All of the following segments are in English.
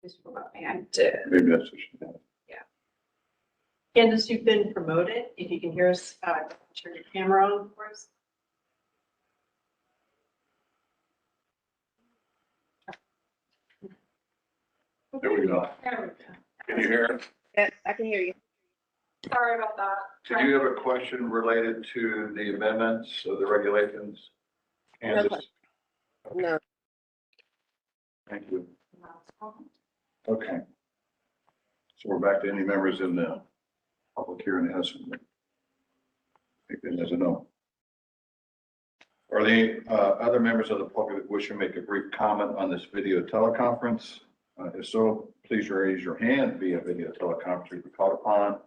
Just promote me. I did. Maybe that's what she did. Candace, you've been promoted. If you can hear us, turn your camera on for us. There we go. There we go. Can you hear? Yes, I can hear you. Sorry about that. Did you have a question related to the amendments of the regulations? Candace? No. Thank you. Okay. So we're back to any members in the public hearing that has something. I think that has a no. Are there any other members of the public that wish to make a brief comment on this video teleconference? If so, please raise your hand via video teleconference if you're called upon.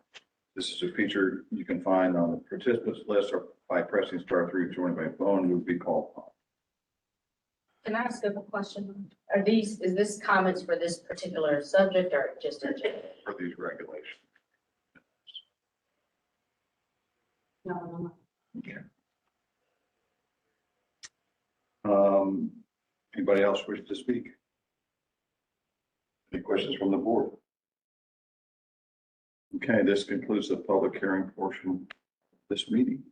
This is a feature you can find on the participants list or by pressing *3 if joined by phone, you will be called upon. Can I ask a question? Is this comments for this particular subject or just in general? For these regulations. No, Anybody else wish to speak? Any questions from the board? Okay, this concludes the public hearing portion of this meeting.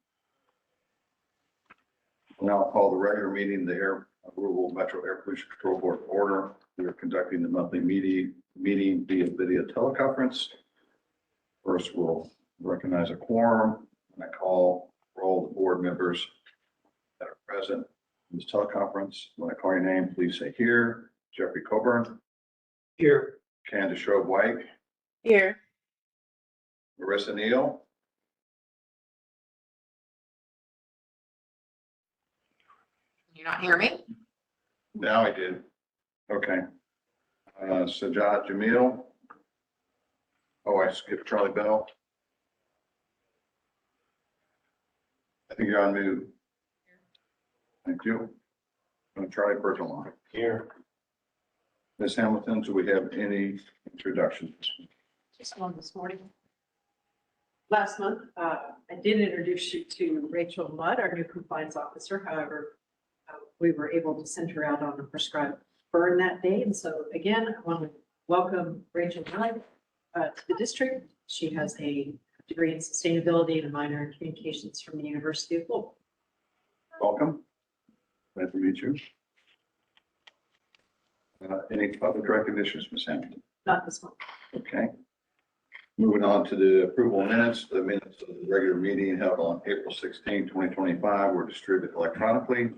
We'll now call the regular meeting, the Louisville Metro Air Pollution Control Board order. We are conducting the monthly meeting via video teleconference. First, we'll recognize a quorum, and I call roll the board members that are present in this teleconference. When I call your name, please say here. Jeffrey Coburn. Here. Candace Shrove White. Here. Marissa Neal. You not hear me? Now I did. Okay. Sajad Jamil. Oh, I skipped Charlie Bell. I think you're on mute. Thank you. Charlie Bertolon. Here. Ms. Hamilton, do we have any introductions? Just one this morning. Last month, I did introduce you to Rachel Mudd, our new compliance officer. However, we were able to send her out on a prescribed burn that day. And so again, I want to welcome Rachel Mudd to the district. She has a degree in sustainability and a minor in communications from the University of Louisville. Welcome. Glad to meet you. Any public recognitions, Ms. Hamilton? Not this one. Okay. Moving on to the approval minutes. The minutes of the regular meeting held on April 16, 2025 were distributed electronically.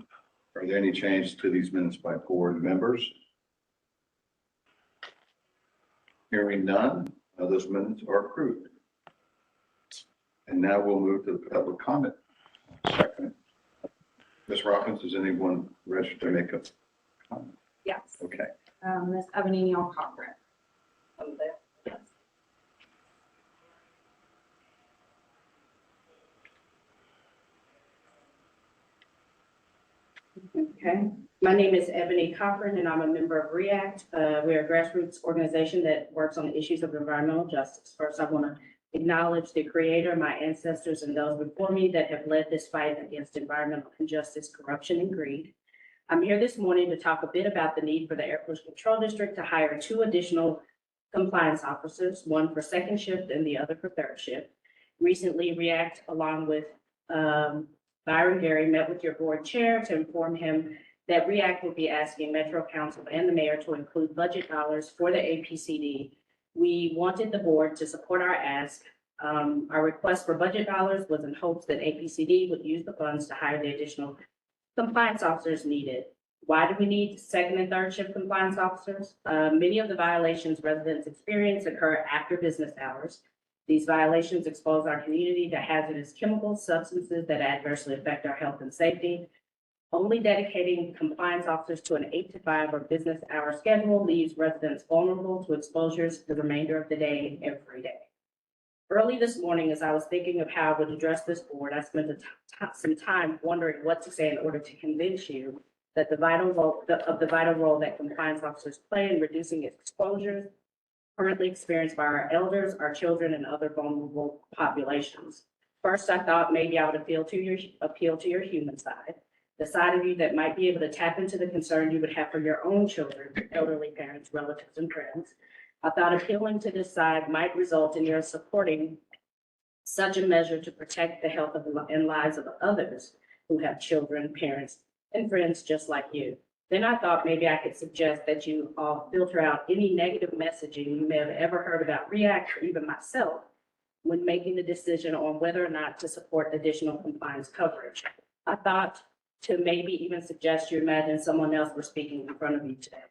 Are there any changes to these minutes by board members? Hearing none, those minutes are approved. And now we'll move to the public comment section. Ms. Robbins, is anyone ready to make a comment? Yes. Okay. Ms. Ebony Neal Cochran. Over there. Yes. Okay. My name is Ebony Cochran, and I'm a member of REACT. We're a grassroots organization that works on the issues of environmental justice. First, I want to acknowledge the creator, my ancestors, and those before me that have led this fight against environmental injustice, corruption, and greed. I'm here this morning to talk a bit about the need for the Air Pollution Control District to hire 2 additional compliance officers, one for second shift and the other for third shift. Recently, REACT, along with Byron Gary, met with your board chair to inform him that REACT will be asking Metro Council and the mayor to include budget dollars for the APCD. We wanted the board to support our ask. Our request for budget dollars was in hopes that APCD would use the funds to hire the additional compliance officers needed. Why do we need second and third shift compliance officers? Many of the violations residents experience occur after business hours. These violations expose our community to hazardous chemicals, substances that adversely affect our health and safety. Only dedicating compliance officers to an 8 to 5 or business hour schedule leaves residents vulnerable to exposures the remainder of the day, every day. Early this morning, as I was thinking of how I would address this board, I spent some time wondering what to say in order to convince you that the vital role that compliance officers play in reducing exposures currently experienced by our elders, our children, and other vulnerable populations. First, I thought maybe I would appeal to your human side. the side of you that might be able to tap into the concern you would have for your own children, elderly parents, relatives, and friends. I thought appealing to this side might result in your supporting such a measure to protect the health of and lives of others who have children, parents, and friends just like you. Then I thought maybe I could suggest that you all filter out any negative messaging you may have ever heard about REACT or even myself when making the decision on whether or not to support additional compliance coverage. I thought to maybe even suggest you imagine someone else were speaking in front of you today.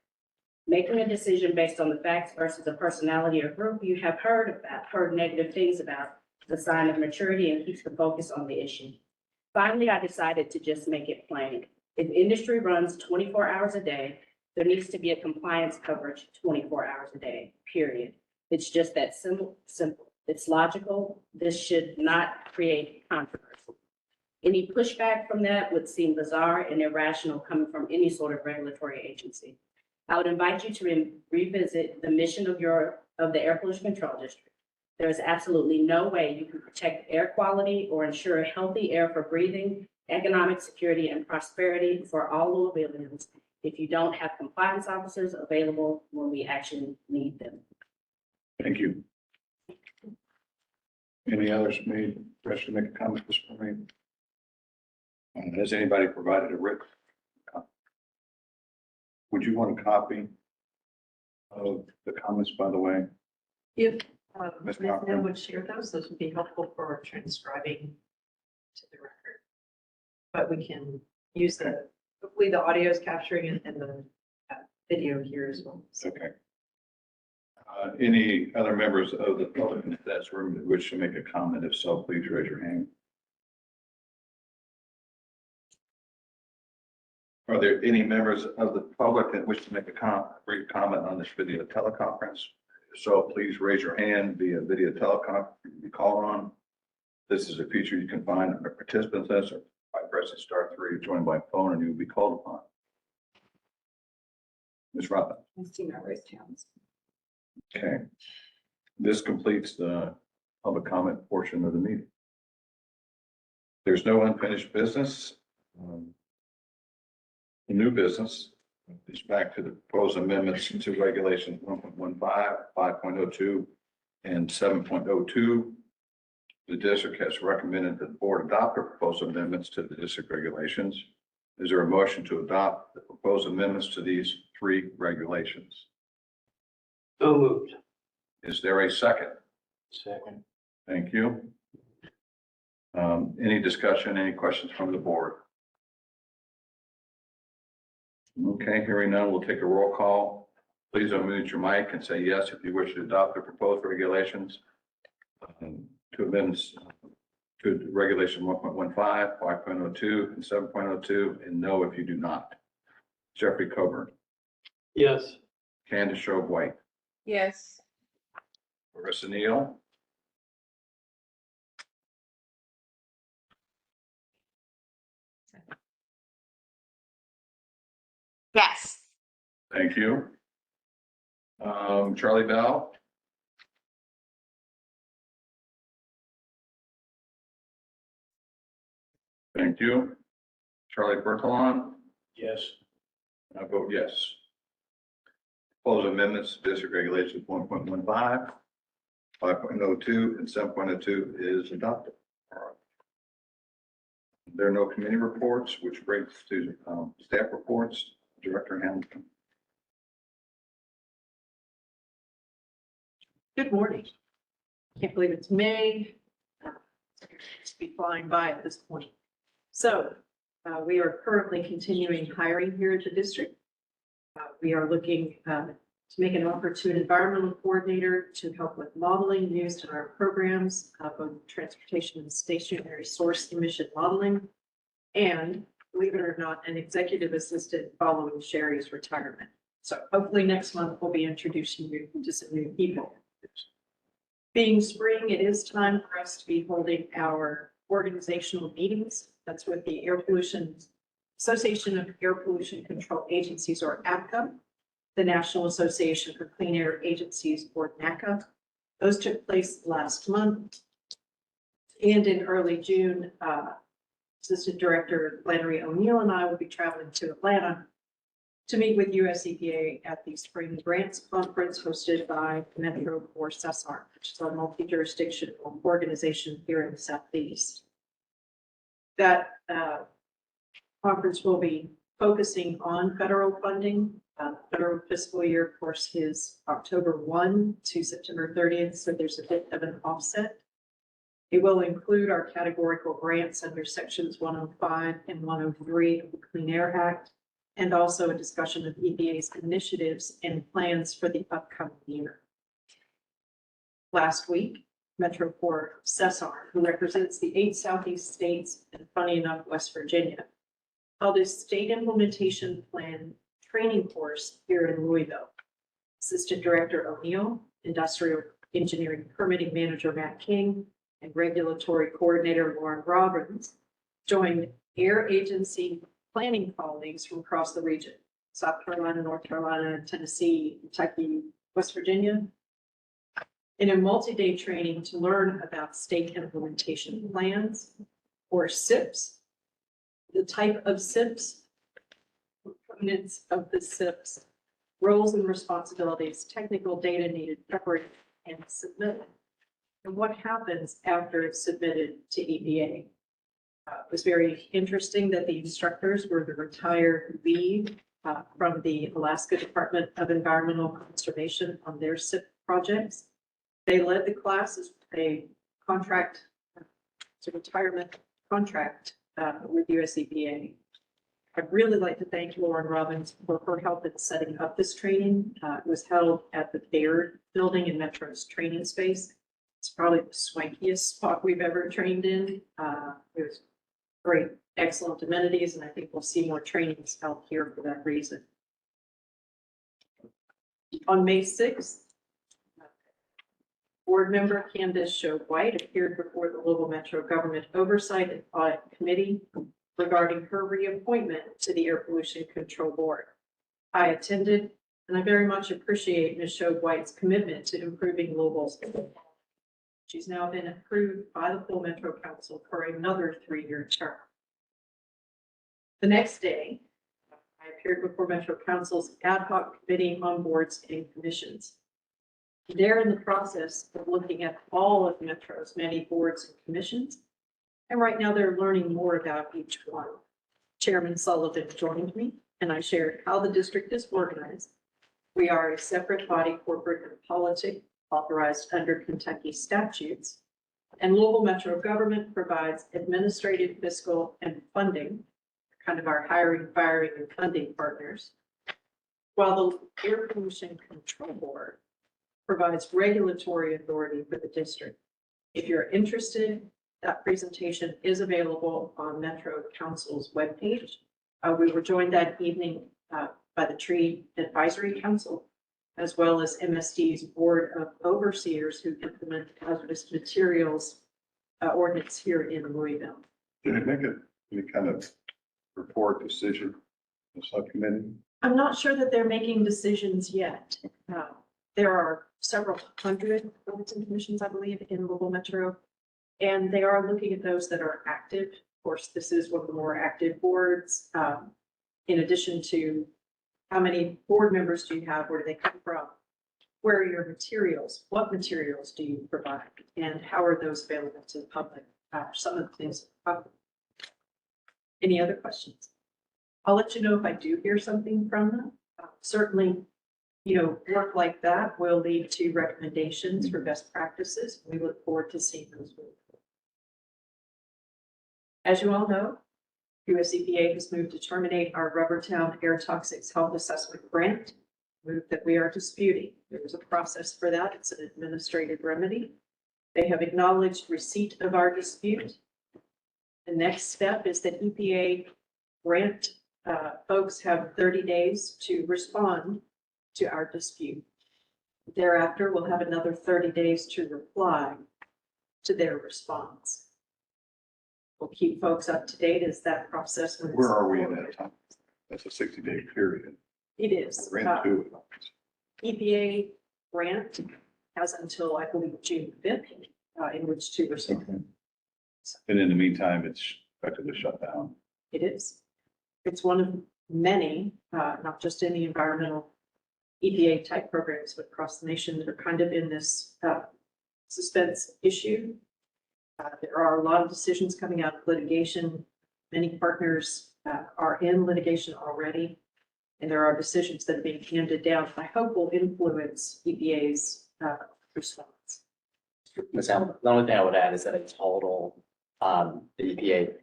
Making a decision based on the facts versus a personality or group you have heard negative things about, is a sign of maturity and keeps the focus on the issue. Finally, I decided to just make it plain. If industry runs 24 hours a day, there needs to be a compliance coverage 24 hours a day, period. It's just that simple. It's logical. This should not create controversy. Any pushback from that would seem bizarre and irrational coming from any sort of regulatory agency. I would invite you to revisit the mission of the Air Pollution Control District. There is absolutely no way you can protect air quality or ensure healthy air for breathing, economic security, and prosperity for all Louisvillians if you don't have compliance officers available when we actually need them. Thank you. Any others may wish to make a comment this morning? Has anybody provided a written copy? Would you want a copy of the comments, by the way? If Ms. Ms. Cochran? Hill would share those would be helpful for transcribing to the record. But we can use hopefully the audio is capturing it and the video here as well. So Okay. Any other members of the public in that room that wish to make a comment? If so, please raise your hand. Are there any members of the public that wish to make a brief comment on this video teleconference? If so, please raise your hand via video teleconference you can be called on. This is a feature you can find under participants list or by pressing *3 to join by phone and you will be called upon. Ms. Robin. I see my raised hands. Okay. This completes the public comment portion of the meeting. There's no unfinished business. New business is back to the proposed amendments to regulations 1.15, 5.02, and 7.02. The district has recommended that the board adopt the proposed amendments to the district regulations. Is there a motion to adopt the proposed amendments to these three regulations? So moved. Is there a second? Second. Thank you. Any discussion, any questions from the board? Okay, hearing none, we'll take a roll call. Please unmute your mic and say yes if you wish to adopt the proposed regulations to amendments to regulation 1.15, 5.02, and 7.02, and no if you do not. Jeffrey Coburn. Yes. Candace Shrove White. Yes. Marissa Neal. Yes. Thank you. Charlie Bell. Thank you. Charlie Berthelon. Yes. I vote yes. Proposed amendments to district regulations 1.15, 5.02, and 7.02 is adopted. All right. There are no committee reports, which brings to staff reports. Director Hamilton. Good morning. Can't believe it's May. It's be flying by at this point. So we are currently continuing hiring here at the district. We are looking to make an offer to an environmental coordinator to help with modeling used in our programs, both transportation and stationary source emission modeling, and believe it or not, an executive assistant following Sherry's retirement. So hopefully next month we'll be introducing you to some new people. Being spring, it is time for us to be holding our organizational meetings. That's with the Association of Air Pollution Control Agencies, or APCA, the National Association for Clean Air Agencies, or NACA. Those took place last month. And in early June, Assistant Director Flannery O'Neill and I will be traveling to Atlanta to meet with US EPA at the Spring Grants Conference hosted by Metro for CESAR, which is a multi-jurisdictional organization here in the Southeast. That conference will be focusing on federal funding. Federal fiscal year, of course, is October 1 to September 30th, so there's a bit of an offset. It will include our categorical grants under sections 105 and 103 of the Clean Air Act, and also a discussion of EPA's initiatives and plans for the upcoming year. Last week, Metro for CESAR, who represents the 8 Southeast states and funny enough, West Virginia, held a state implementation plan training course here in Louisville. Assistant Director O'Neill, Industrial Engineering Permitting Manager Matt King, and Regulatory Coordinator Lauren Robbins joined air agency planning colleagues from across the region: South Carolina, North Carolina, Tennessee, Kentucky, West Virginia, in a multi-day training to learn about state implementation plans, or SIPs, the type of SIPs, components of the SIPs, roles and responsibilities, technical data needed, preparation, and submittal, and what happens after it's submitted to EPA. It was very interesting that the instructors were the retired lead from the Alaska Department of Environmental Conservation on their SIP projects. They led the class as a contract, it's a retirement contract with US EPA. I'd really like to thank Lauren Robbins for her help in setting up this training. It was held at the Baird Building in Metro's training space. It's probably the swankiest spot we've ever trained in. It was great, excellent amenities, and I think we'll see more trainings held here for that reason. On May 6th, board member Candace Show White appeared before the Louisville Metro Government Oversight and Audit Committee regarding her reappointment to the Air Pollution Control Board. I attended, and I very much appreciate Ms. Show White's commitment to improving Louisville's. She's now been approved by the full Metro Council for another 3-year term. The next day, I appeared before Metro Council's ad hoc committee on boards and commissions. They're in the process of looking at all of Metro's many boards and commissions, and right now they're learning more about each one. Chairman Sullivan joined me, and I shared how the district is organized. We are a separate body, corporate and politic, authorized under Kentucky statutes, and Louisville Metro government provides administrative, fiscal, and funding, kind of our hiring, firing, and funding partners, while the Air Pollution Control Board provides regulatory authority for the district. If you're interested, that presentation is available on Metro Council's webpage. We were joined that evening by the Tree Advisory Council, as well as MSD's Board of Overseers who implement hazardous materials ordinance here in Louisville. Did it make any kind of report decision, the subcommittee? I'm not sure that they're making decisions yet. There are several hundred boards and commissions, I believe, in Louisville Metro, and they are looking at those that are active. Of course, this is one of the more active boards. In addition to how many board members do you have? Where do they come from? Where are your materials? What materials do you provide? And how are those available to the public? Some of the things. Any other questions? I'll let you know if I do hear something from them. Certainly, work like that will lead to recommendations for best practices. We look forward to seeing those. As you all know, US EPA has moved to terminate our Rubbertown Air Toxics Health Assessment Grant, move that we are disputing. There is a process for that. It's an administrative remedy. They have acknowledged receipt of our dispute. The next step is that EPA grant folks have 30 days to respond to our dispute. Thereafter, we'll have another 30 days to reply to their response. We'll keep folks up to date as that process. Where are we in that time? That's a 60-day period. It is. We're into it. EPA grant has until, I believe, June 5th in which to respond. Okay. And in the meantime, it's expected to shut down. It is. It's one of many, not just in the environmental EPA type programs, but across the nation that are kind of in this suspense issue. There are a lot of decisions coming out of litigation. Many partners are in litigation already, and there are decisions that are being handed down that I hope will influence EPA's response. Ms. Allen, the only thing I would add is that in total, the EPA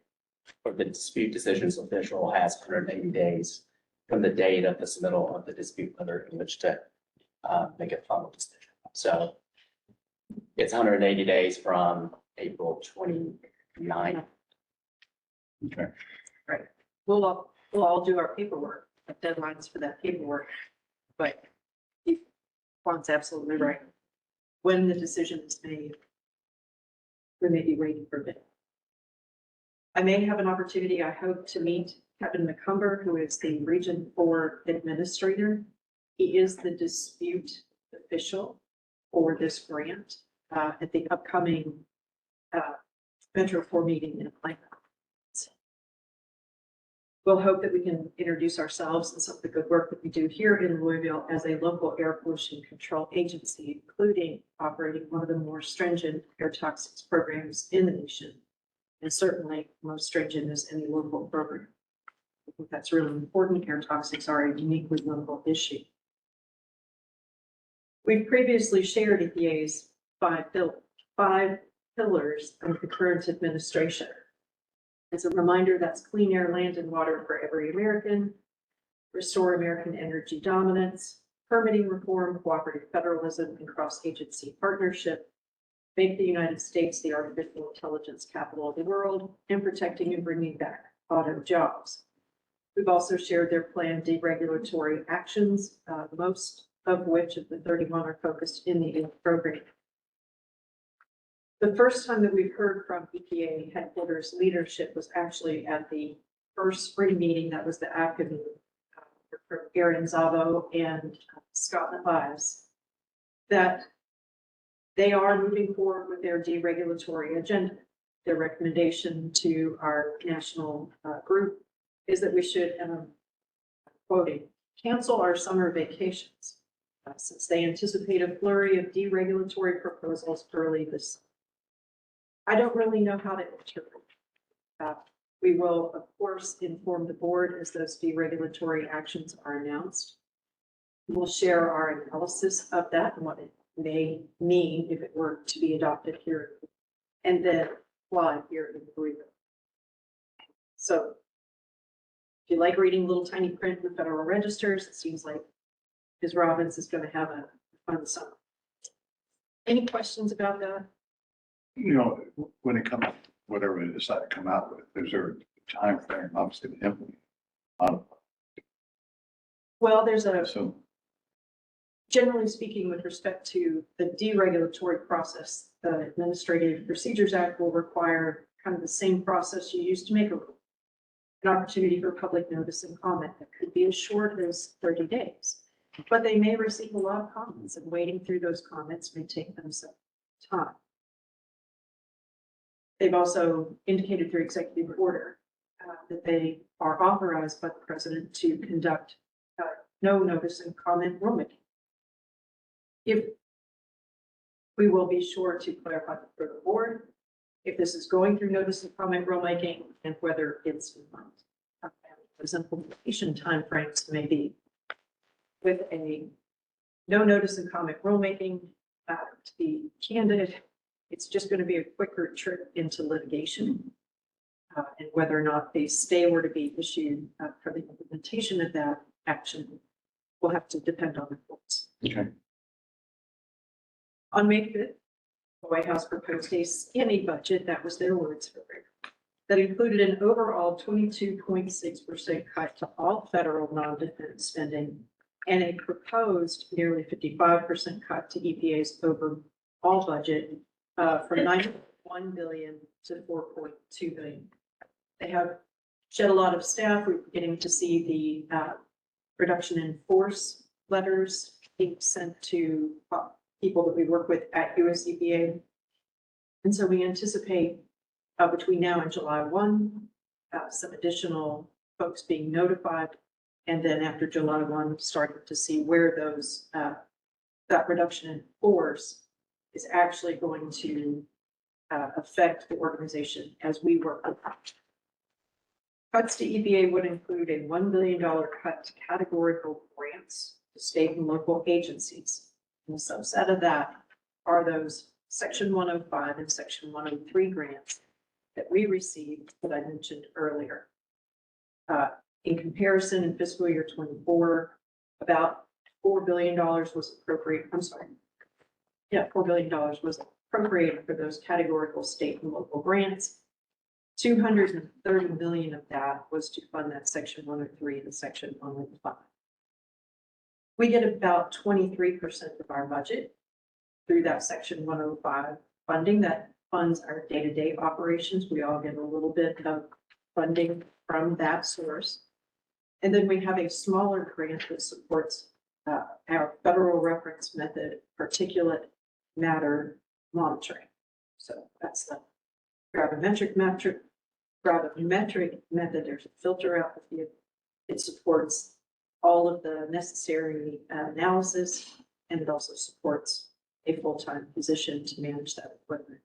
or the dispute decisions official has 180 days from the date of the submittal of the dispute letter in which to make a final decision. So it's 180 days from April 29th. Okay. Right. We'll all do our paperwork, deadlines for that paperwork, but Juan's absolutely right. When the decision is made, we may be waiting for a bit. I may have an opportunity, I hope, to meet Kevin McCumber, who is the Region 4 Administrator. He is the dispute official for this grant at the upcoming Metro 4 meeting in Atlanta. We'll hope that we can introduce ourselves and some of the good work that we do here in Louisville as a local air pollution control agency, including operating one of the more stringent air toxics programs in the nation. And certainly most stringent is any local program. I think that's really important. Air toxics are a uniquely local issue. We've previously shared EPA's five pillars of the current administration. As a reminder, that's clean air, land, and water for every American, restore American energy dominance, permitting reform, cooperative federalism, and cross-agency partnership, make the United States the artificial intelligence capital of the world, and protecting and bringing back auto jobs. We've also shared their planned deregulatory actions, most of which of the 31 are focused in the program. The first time that we've heard from EPA headquarters leadership was actually at the first spring meeting. That was the afternoon from Aaron Zavo and Scott Mathias, that they are moving forward with their deregulatory agenda. Their recommendation to our national group is that we should, quoting, cancel our summer vacations since they anticipate a flurry of deregulatory proposals early this summer. I don't really know how to interpret that. We will, of course, inform the board as those deregulatory actions are announced. We'll share our analysis of that and what it may mean if it were to be adopted here and then apply here in Louisville. So if you like reading little tiny print in the Federal Registers, it seems like Ms. Robbins is going to have a fun summer. Any questions about that? You know, when it comes, whatever they decide to come out with, is there a time frame obviously to implement? Well, there's a, So, generally speaking, with respect to the deregulatory process, the Administrative Procedures Act will require kind of the same process you use to make a rule. An opportunity for public notice and comment that could be as short as 30 days. But they may receive a lot of comments, and waiting through those comments may take them some time. They've also indicated through executive order that they are authorized by the president to conduct no notice and comment rulemaking. If we will be sure to clarify for the board if this is going through notice and comment rulemaking and whether it's those implementation timeframes may be with a no notice and comment rulemaking. To be candid, it's just going to be a quicker trip into litigation. And whether or not a stay were to be issued for the implementation of that action will have to depend on the courts. okay. On May 5th, the White House proposed a skinny budget, that was their words for it, that included an overall 22.6% cut to all federal non-defense spending and a proposed nearly 55% cut to EPA's overall budget from $9.1 billion to $4.2 billion. They have shed a lot of staff. We're beginning to see the reduction in force letters being sent to people that we work with at US EPA. And so we anticipate between now and July 1 some additional folks being notified. And then after July 1, starting to see where those, that reduction in force is actually going to affect the organization as we work with them. Cuts to EPA would include a $1 billion cut to categorical grants to state and local agencies. And a subset of that are those Section 105 and Section 103 grants that we received that I mentioned earlier. In comparison, in fiscal year 24, about $4 billion was appropriated, $4 billion was appropriated for those categorical state and local grants. 230 million of that was to fund that Section 103 and Section 105. We get about 23% of our budget through that Section 105 funding that funds our day-to-day operations. We all get a little bit of funding from that source. And then we have a smaller grant that supports our federal reference method, particulate matter monitoring. So that's the gravimetric method. There's a filter out the field. It supports all of the necessary analysis, and it also supports a full-time physician to manage that equipment.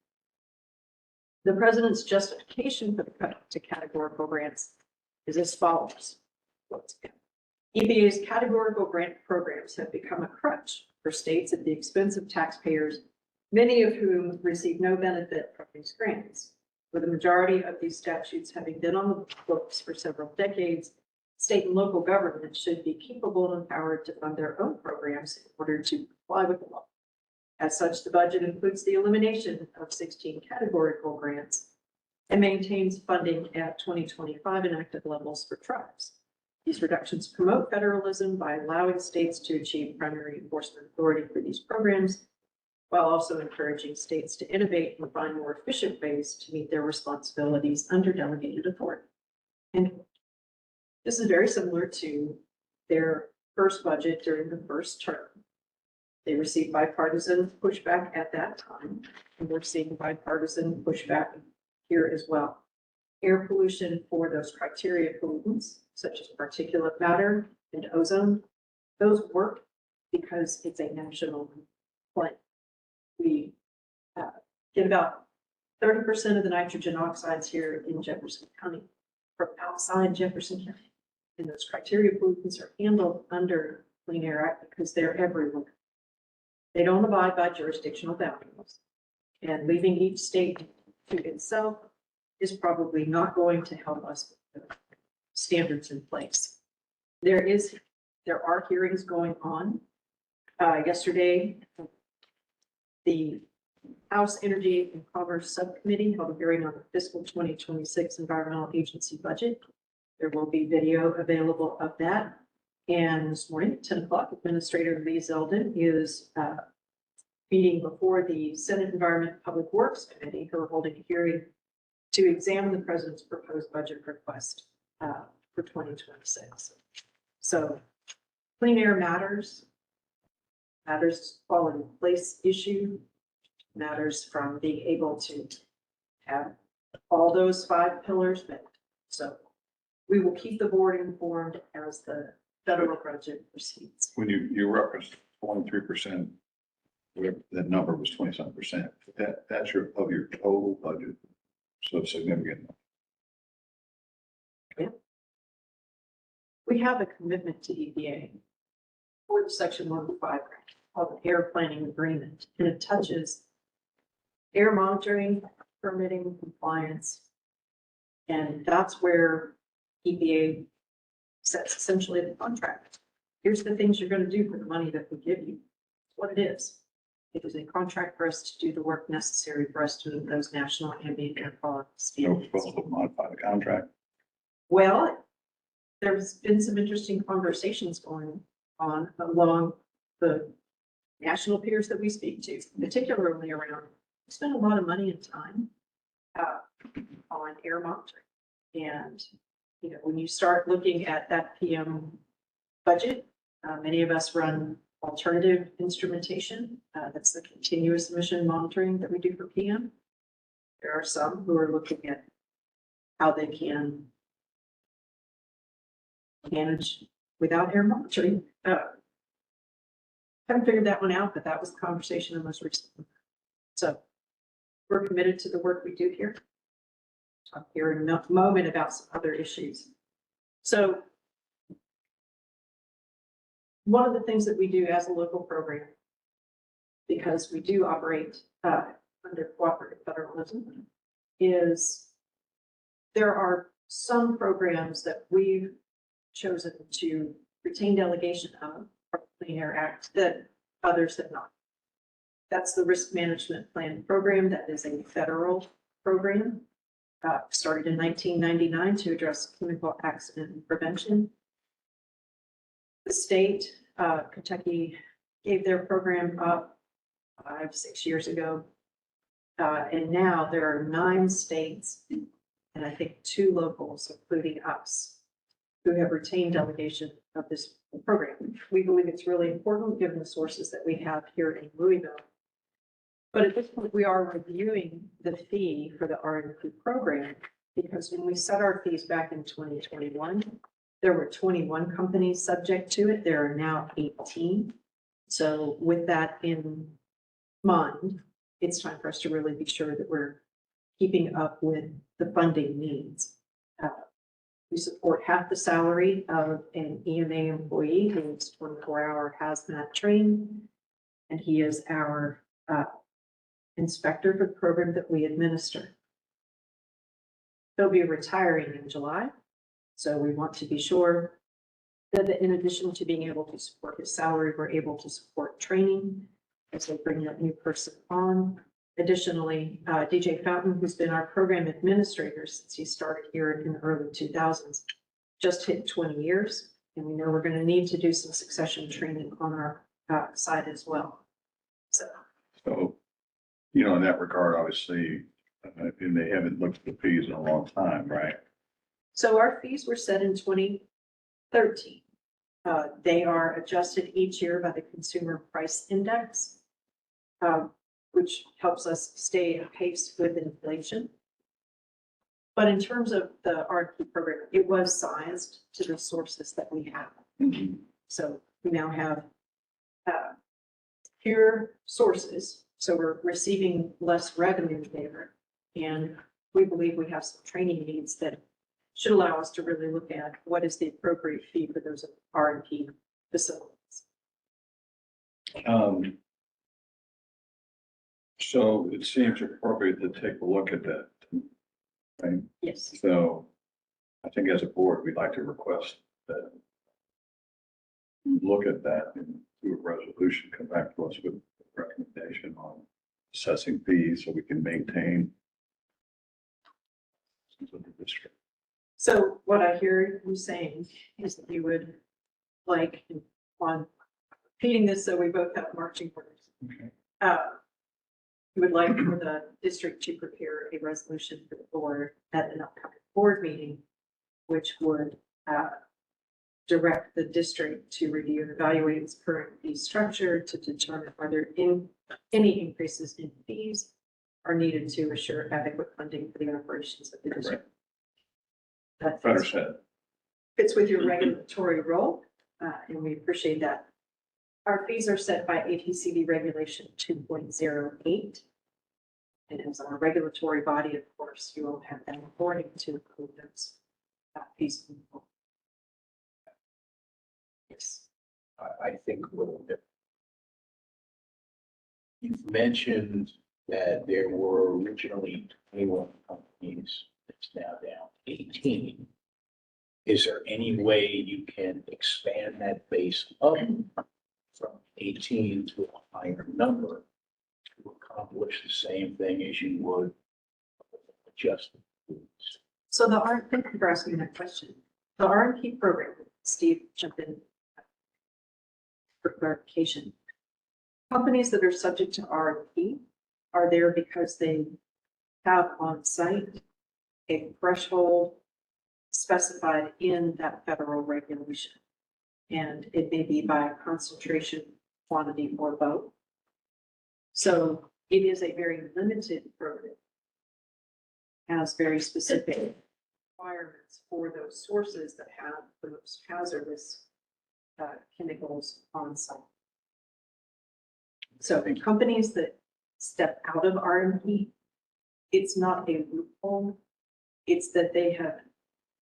The president's justification for the cut to categorical grants is as follows. EPA's categorical grant programs have become a crutch for states at the expense of taxpayers, many of whom receive no benefit from these grants. With the majority of these statutes having been on the books for several decades, state and local governments should be capable and empowered to fund their own programs in order to comply with the law. As such, the budget includes the elimination of 16 categorical grants and maintains funding at 2025 enacted levels for tribes. These reductions promote federalism by allowing states to achieve primary enforcement authority for these programs, while also encouraging states to innovate and find more efficient ways to meet their responsibilities under delegated authority. And this is very similar to their first budget during the first term. They received bipartisan pushback at that time, and we're seeing bipartisan pushback here as well. Air pollution for those criteria pollutants, such as particulate matter and ozone, those work because it's a national plan. We get about 30% of the nitrogen oxides here in Jefferson County from outside Jefferson County. And those criteria pollutants are handled under Clean Air Act because they're everywhere. They don't abide by jurisdictional boundaries. And leaving each state to itself is probably not going to help us with the standards in place. There are hearings going on. Yesterday, the House Energy and Commerce Subcommittee held a hearing on the fiscal 2026 Environmental Agency budget. There will be video available of that. And this morning at 10 o'clock, Administrator Lee Zeldin is meeting before the Senate Environment and Public Works Committee, who are holding a hearing to examine the president's proposed budget request for 2026. So clean air matters quality of place issue, matters from being able to have all those 5 pillars met. So we will keep the board informed as the federal budget proceeds. When you referenced 23%, whatever that number was 20-something%, that's of your total budget. So significant. Yeah. We have a commitment to EPA for the Section 105 called an air planning agreement, and it touches air monitoring, permitting, compliance. And that's where EPA sets essentially the contract. Here's the things you're going to do for the money that we give you. It's what it is. It is a contract for us to do the work necessary for us to meet those national ambient air quality No standards. proposal to modify the contract. Well, there's been some interesting conversations going on along the national peers that we speak to, particularly around, we spend a lot of money and time on air monitoring. And, you know, when you start looking at that PM budget, many of us run alternative instrumentation. That's the continuous emission monitoring that we do for PM. There are some who are looking at how they can manage without air monitoring. Haven't figured that one out, but that was the conversation in most recent. So we're committed to the work we do here. Talk here in a moment about some other issues. So one of the things that we do as a local program, because we do operate under cooperative federalism, is there are some programs that we've chosen to retain delegation of from the Clean Air Act that others have not. That's the Risk Management Plan program. That is a federal program, started in 1999 to address chemical accident prevention. The state, Kentucky, gave their program up 5-6 years ago. And now there are 9 states and I think 2 locals, including us, who have retained delegation of this program. We believe it's really important given the sources that we have here in Louisville. But at this point, we are reviewing the fee for the R&P program because when we set our fees back in 2021, there were 21 companies subject to it. There are now 18. So with that in mind, it's time for us to really be sure that we're keeping up with the funding needs. We support half the salary of an EMA employee who is 24-hour hazmat trained, and he is our inspector for the program that we administer. He'll be retiring in July, so we want to be sure that in addition to being able to support his salary, we're able to support training as they bring that new person on. Additionally, DJ Fountain, who's been our program administrator since he started here in the early 2000s, just hit 20 years. And we know we're going to need to do some succession training on our side as well. So, in that regard, obviously, and they haven't looked at the fees in a long time, right? so our fees were set in 2013. They are adjusted each year by the Consumer Price Index, which helps us stay apace with inflation. But in terms of the R&P program, it was sized to the sources that we have. Mm-hmm. So we now have fewer sources, so we're receiving less revenue there. And we believe we have some training needs that should allow us to really look at what is the appropriate fee for those R&P facilities. So it seems appropriate to take a look at that, right? Yes. So I think as a board, we'd like to request that look at that and do a resolution, come back to us with a recommendation on assessing fees so we can maintain the district. So what I hear you saying is that you would like, on repeating this so we both have marching orders. Okay. You would like for the district to prepare a resolution for the board at an upcoming board meeting, which would direct the district to review and evaluate its current fee structure to determine whether any increases in fees are needed to assure adequate funding for the operations of the district. That Better said. fits with your regulatory role, and we appreciate that. Our fees are set by ATCD Regulation 2.08. And as our regulatory body, of course, you will have that authority to include those fees. Yes. I think a little bit. You've mentioned that there were originally 21 companies, it's now down to 18. Is there any way you can expand that base up from 18 to a higher number to accomplish the same thing as you would adjusted fees? So thank you for asking that question. The R&P program, Steve, jump in for clarification. Companies that are subject to R&P are there because they have on site a threshold specified in that federal regulation. And it may be by concentration, quantity, or both. So it is a very limited program, has very specific requirements for those sources that have the most hazardous chemicals on site. So companies that step out of RMP, it's not a loophole. It's that they have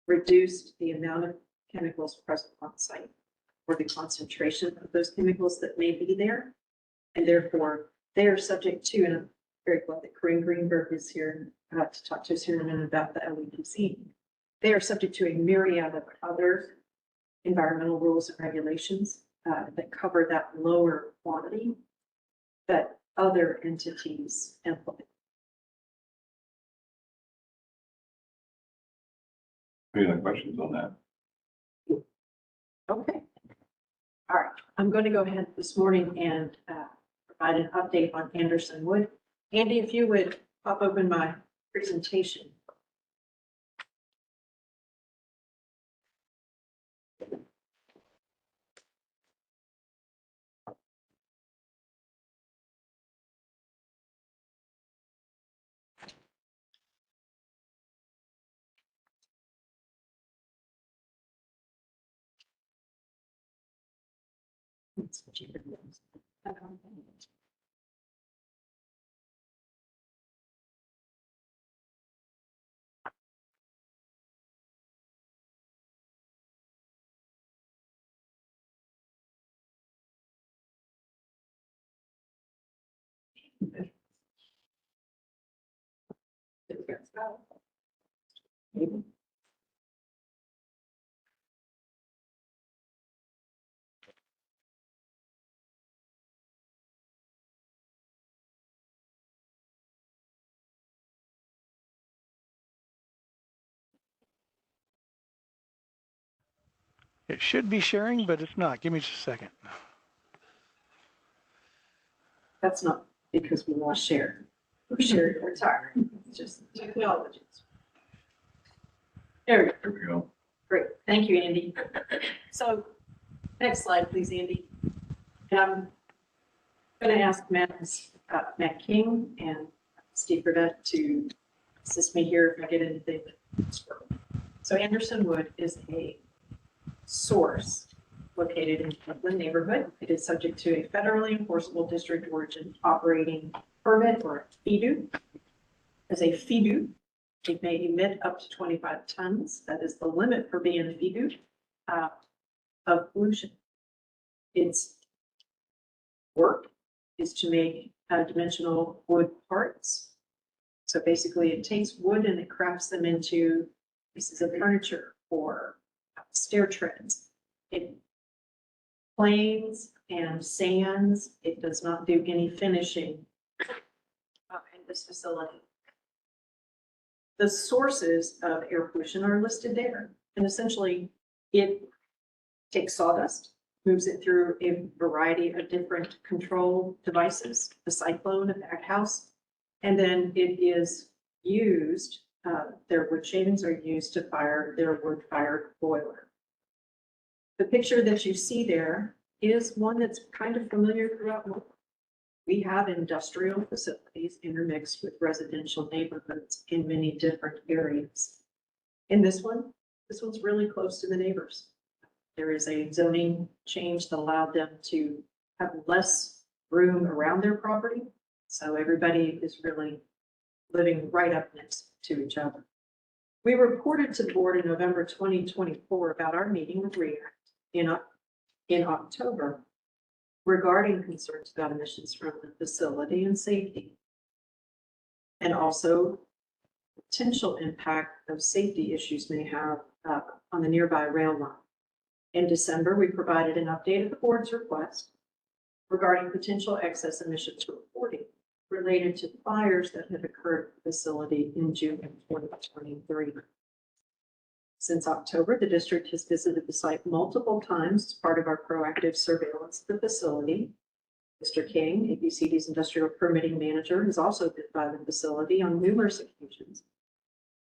reduced the amount of chemicals present on site or the concentration of those chemicals that may be there. And therefore, they are subject to, and I'm very glad that Corinne Greenberg is here to talk to us here in a minute about the LEPC. They are subject to a myriad of other environmental rules and regulations that cover that lower quantity that other entities implement. Any other questions on that? Okay. All right, I'm going to go ahead this morning and provide an update on Anderson Wood. Andy, if you would pop open my presentation. It should be sharing, but it's not. Give me just a second. That's not because we want to share. We're sharing our time. It's just technology. There we go. There we go. Great. Thank you, Andy. So next slide, please, Andy. And I'm going to ask Matt King and Steve Burdett to assist me here if I get anything. So Anderson Wood is a source located in the Cleveland neighborhood. It is subject to a federally enforceable district origin operating permit or FEDU. As a FEDU, it may emit up to 25 tons. That is the limit for being a FEDU of pollution. Its work is to make dimensional wood parts. So basically it takes wood and it crafts them into pieces of furniture or stair treads. It planes and sands. It does not do any finishing in this facility. The sources of air pollution are listed there. And essentially it takes sawdust, moves it through a variety of different control devices, a cyclone, a baghouse, and then it is used, their wood shavings are used to fire their wood-fired boiler. The picture that you see there is one that's kind of familiar throughout Louisville. We have industrial facilities intermixed with residential neighborhoods in many different areas. In this one's really close to the neighbors. There is a zoning change that allowed them to have less room around their property. So everybody is really living right up next to each other. We reported to the board in November 2024 about our meeting with REACT in October regarding concerns about emissions from the facility and safety, and also potential impact of safety issues may have on the nearby rail line. In December, we provided an update of the board's request regarding potential excess emissions reporting related to fires that have occurred at the facility in June of 2023. Since October, the district has visited the site multiple times as part of our proactive surveillance of the facility. Mr. King, ABCD's industrial permitting manager, has also been by the facility on numerous occasions.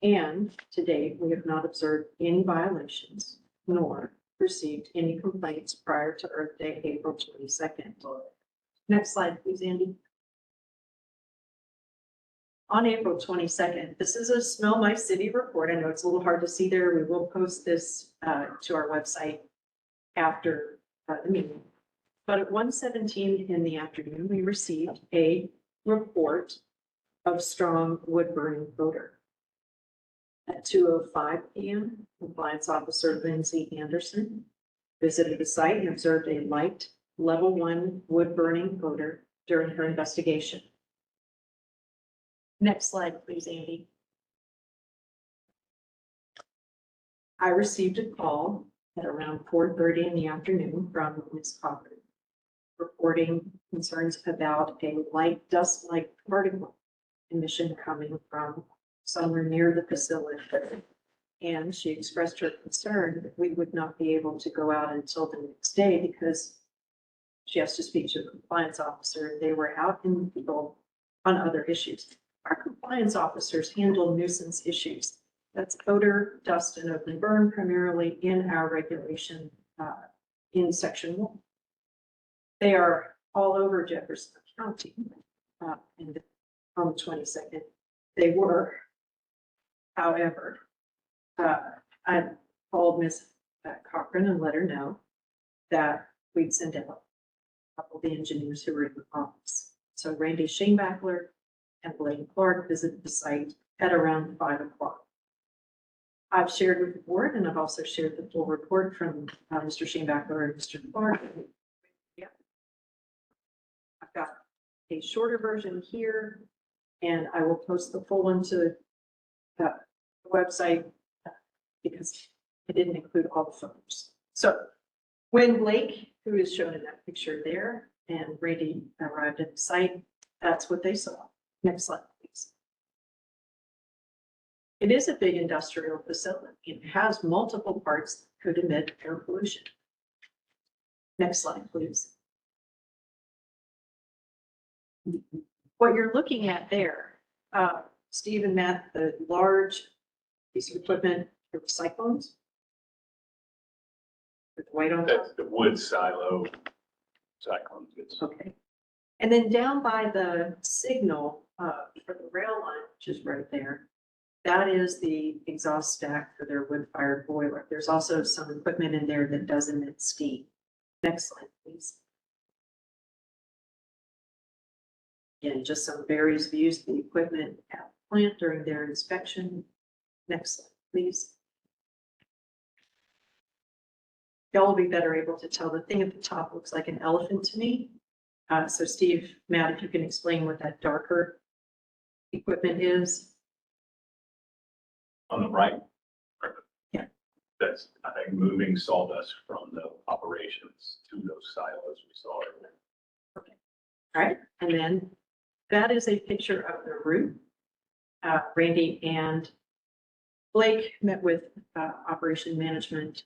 And to date, we have not observed any violations nor received any complaints prior to Earth Day, April 22nd. Next slide, please, Andy. on April 22nd. This is a Smell My City report. I know it's a little hard to see there. We will post this to our website after the meeting. But at 1:17 in the afternoon, we received a report of strong wood burning odor. At 2:05 p.m., compliance officer Lindsay Anderson visited the site and observed a light level 1 wood burning odor during her investigation. Next slide, please, Andy. I received a call at around 4:30 in the afternoon from Ms. Cochran, reporting concerns about a light dust-like particle emission coming from somewhere near the facility. And she expressed her concern that we would not be able to go out until the next day because she has to speak to a compliance officer. They were out in the field on other issues. Our compliance officers handle nuisance issues. That's odor, dust, and open burn primarily in our regulation in section 1. They are all over Jefferson County. And on the 22nd, they were. However, I called Ms. Cochran and let her know that we'd send out a couple of the engineers who were in the office. So Randy Shanebackler and Blaine Clark visited the site at around 5 o'clock. I've shared with the board, and I've also shared the full report from Mr. Shanebackler and Mr. Clark. Yeah. I've got a shorter version here, and I will post the full one to the website because it didn't include all the photos. So when Blake, who is shown in that picture there, and Randy arrived at the site, that's what they saw. Next slide, please. It is a big industrial facility. It has multiple parts that could emit air pollution. Next slide, please. What you're looking at there, Steve and Matt, the large piece of equipment for cyclones with white on top. That's the wood silo cyclone. Okay. And then down by the signal for the rail line, which is right there, that is the exhaust stack for their wood-fired boiler. There's also some equipment in there that does emit steam. Next slide, please. Again, just some various views of the equipment at the plant during their inspection. Next slide, please. Y'all will be better able to tell. The thing at the top looks like an elephant to me. So Steve, Matt, if you can explain what that darker equipment is. On the right. Yeah. That's, I think, moving sawdust from the operations to those silos we saw earlier. Okay. All right. And then that is a picture of the roof. Randy and Blake met with operation management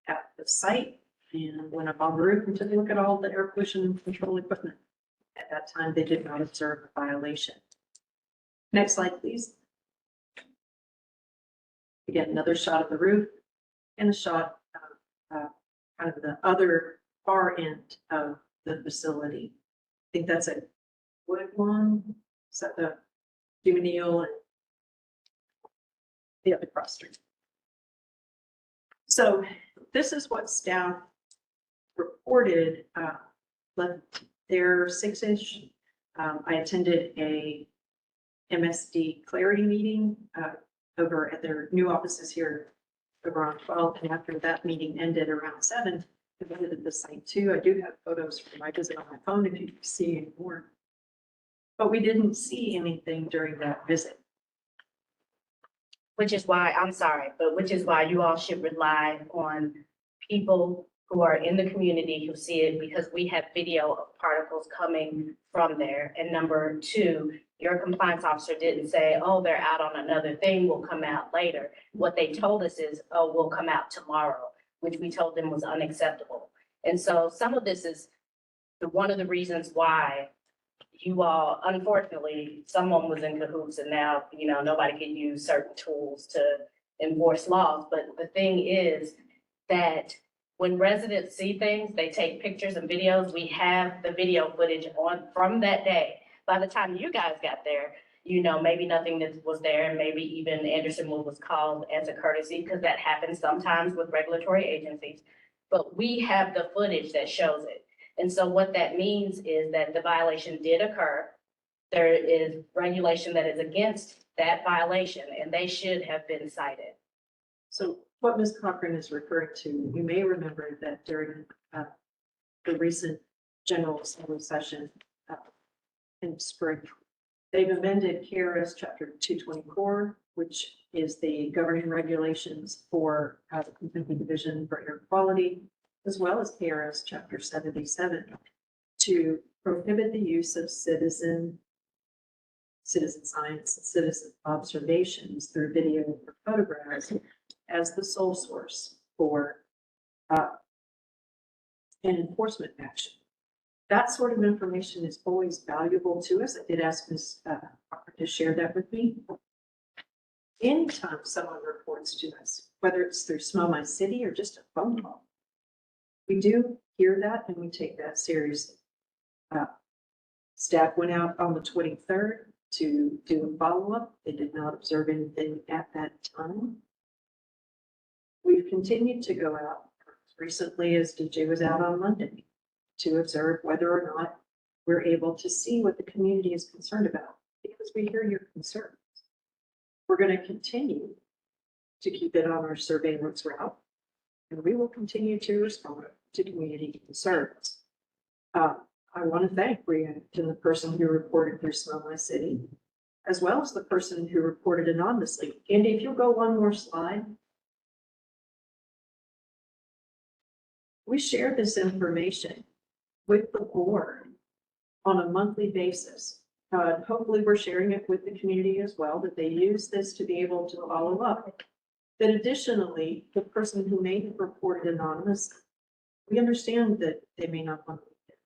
at the site and went up on the roof and took a look at all the air pollution control equipment. At that time, they did not observe a violation. Next slide, please. Again, another shot of the roof and a shot of kind of the other far end of the facility. I think that's a wood one. Is that the Dumanil and the other cross street? So this is what staff reported their 6-ish. I attended a MSD clarity meeting over at their new offices here over on 12. And after that meeting ended around 7, I visited the site too. I do have photos from my visit on my phone if you can see any more. But we didn't see anything during that visit. Which is why, I'm sorry, but which is why you all should rely on people who are in the community who see it, because we have video of particles coming from there. And number 2, your compliance officer didn't say, oh, they're out on another thing, will come out later. What they told us is, oh, we'll come out tomorrow, which we told them was unacceptable. And so some of this is one of the reasons why you all, unfortunately, someone was in cahoots and now, nobody can use certain tools to enforce laws. But the thing is that when residents see things, they take pictures and videos. We have the video footage from that day. By the time you guys got there, you know, maybe nothing that was there, and maybe even Anderson Wood was called as a courtesy, because that happens sometimes with regulatory agencies. But we have the footage that shows it. And so what that means is that the violation did occur. There is regulation that is against that violation, and they should have been cited. So what Ms. Cochran is referring to, you may remember that during the recent General Assembly session in spring, they've amended KRS Chapter 224, which is the governing regulations for the Kentucky Division for Air Quality, as well as KRS Chapter 77, to prohibit the use of citizen science, citizen observations through video or photographs as the sole source for an enforcement action. That sort of information is always valuable to us. I did ask Ms. Parker to share that with me. Anytime someone reports to us, whether it's through Smell My City or just a phone call, we do hear that and we take that seriously. Staff went out on the 23rd to do a follow-up. They did not observe anything at that time. We've continued to go out recently as DJ was out on Monday to observe whether or not we're able to see what the community is concerned about, because we hear your concerns. We're going to continue to keep it on our surveillance route, and we will continue to respond to community concerns. I want to thank Brianna and the person who reported through Smell My City, as well as the person who reported anonymously. Andy, if you'll go one more slide. We share this information with the board on a monthly basis. Hopefully we're sharing it with the community as well, that they use this to be able to follow up. That additionally, the person who may have reported anonymously, we understand that they may not want to be there.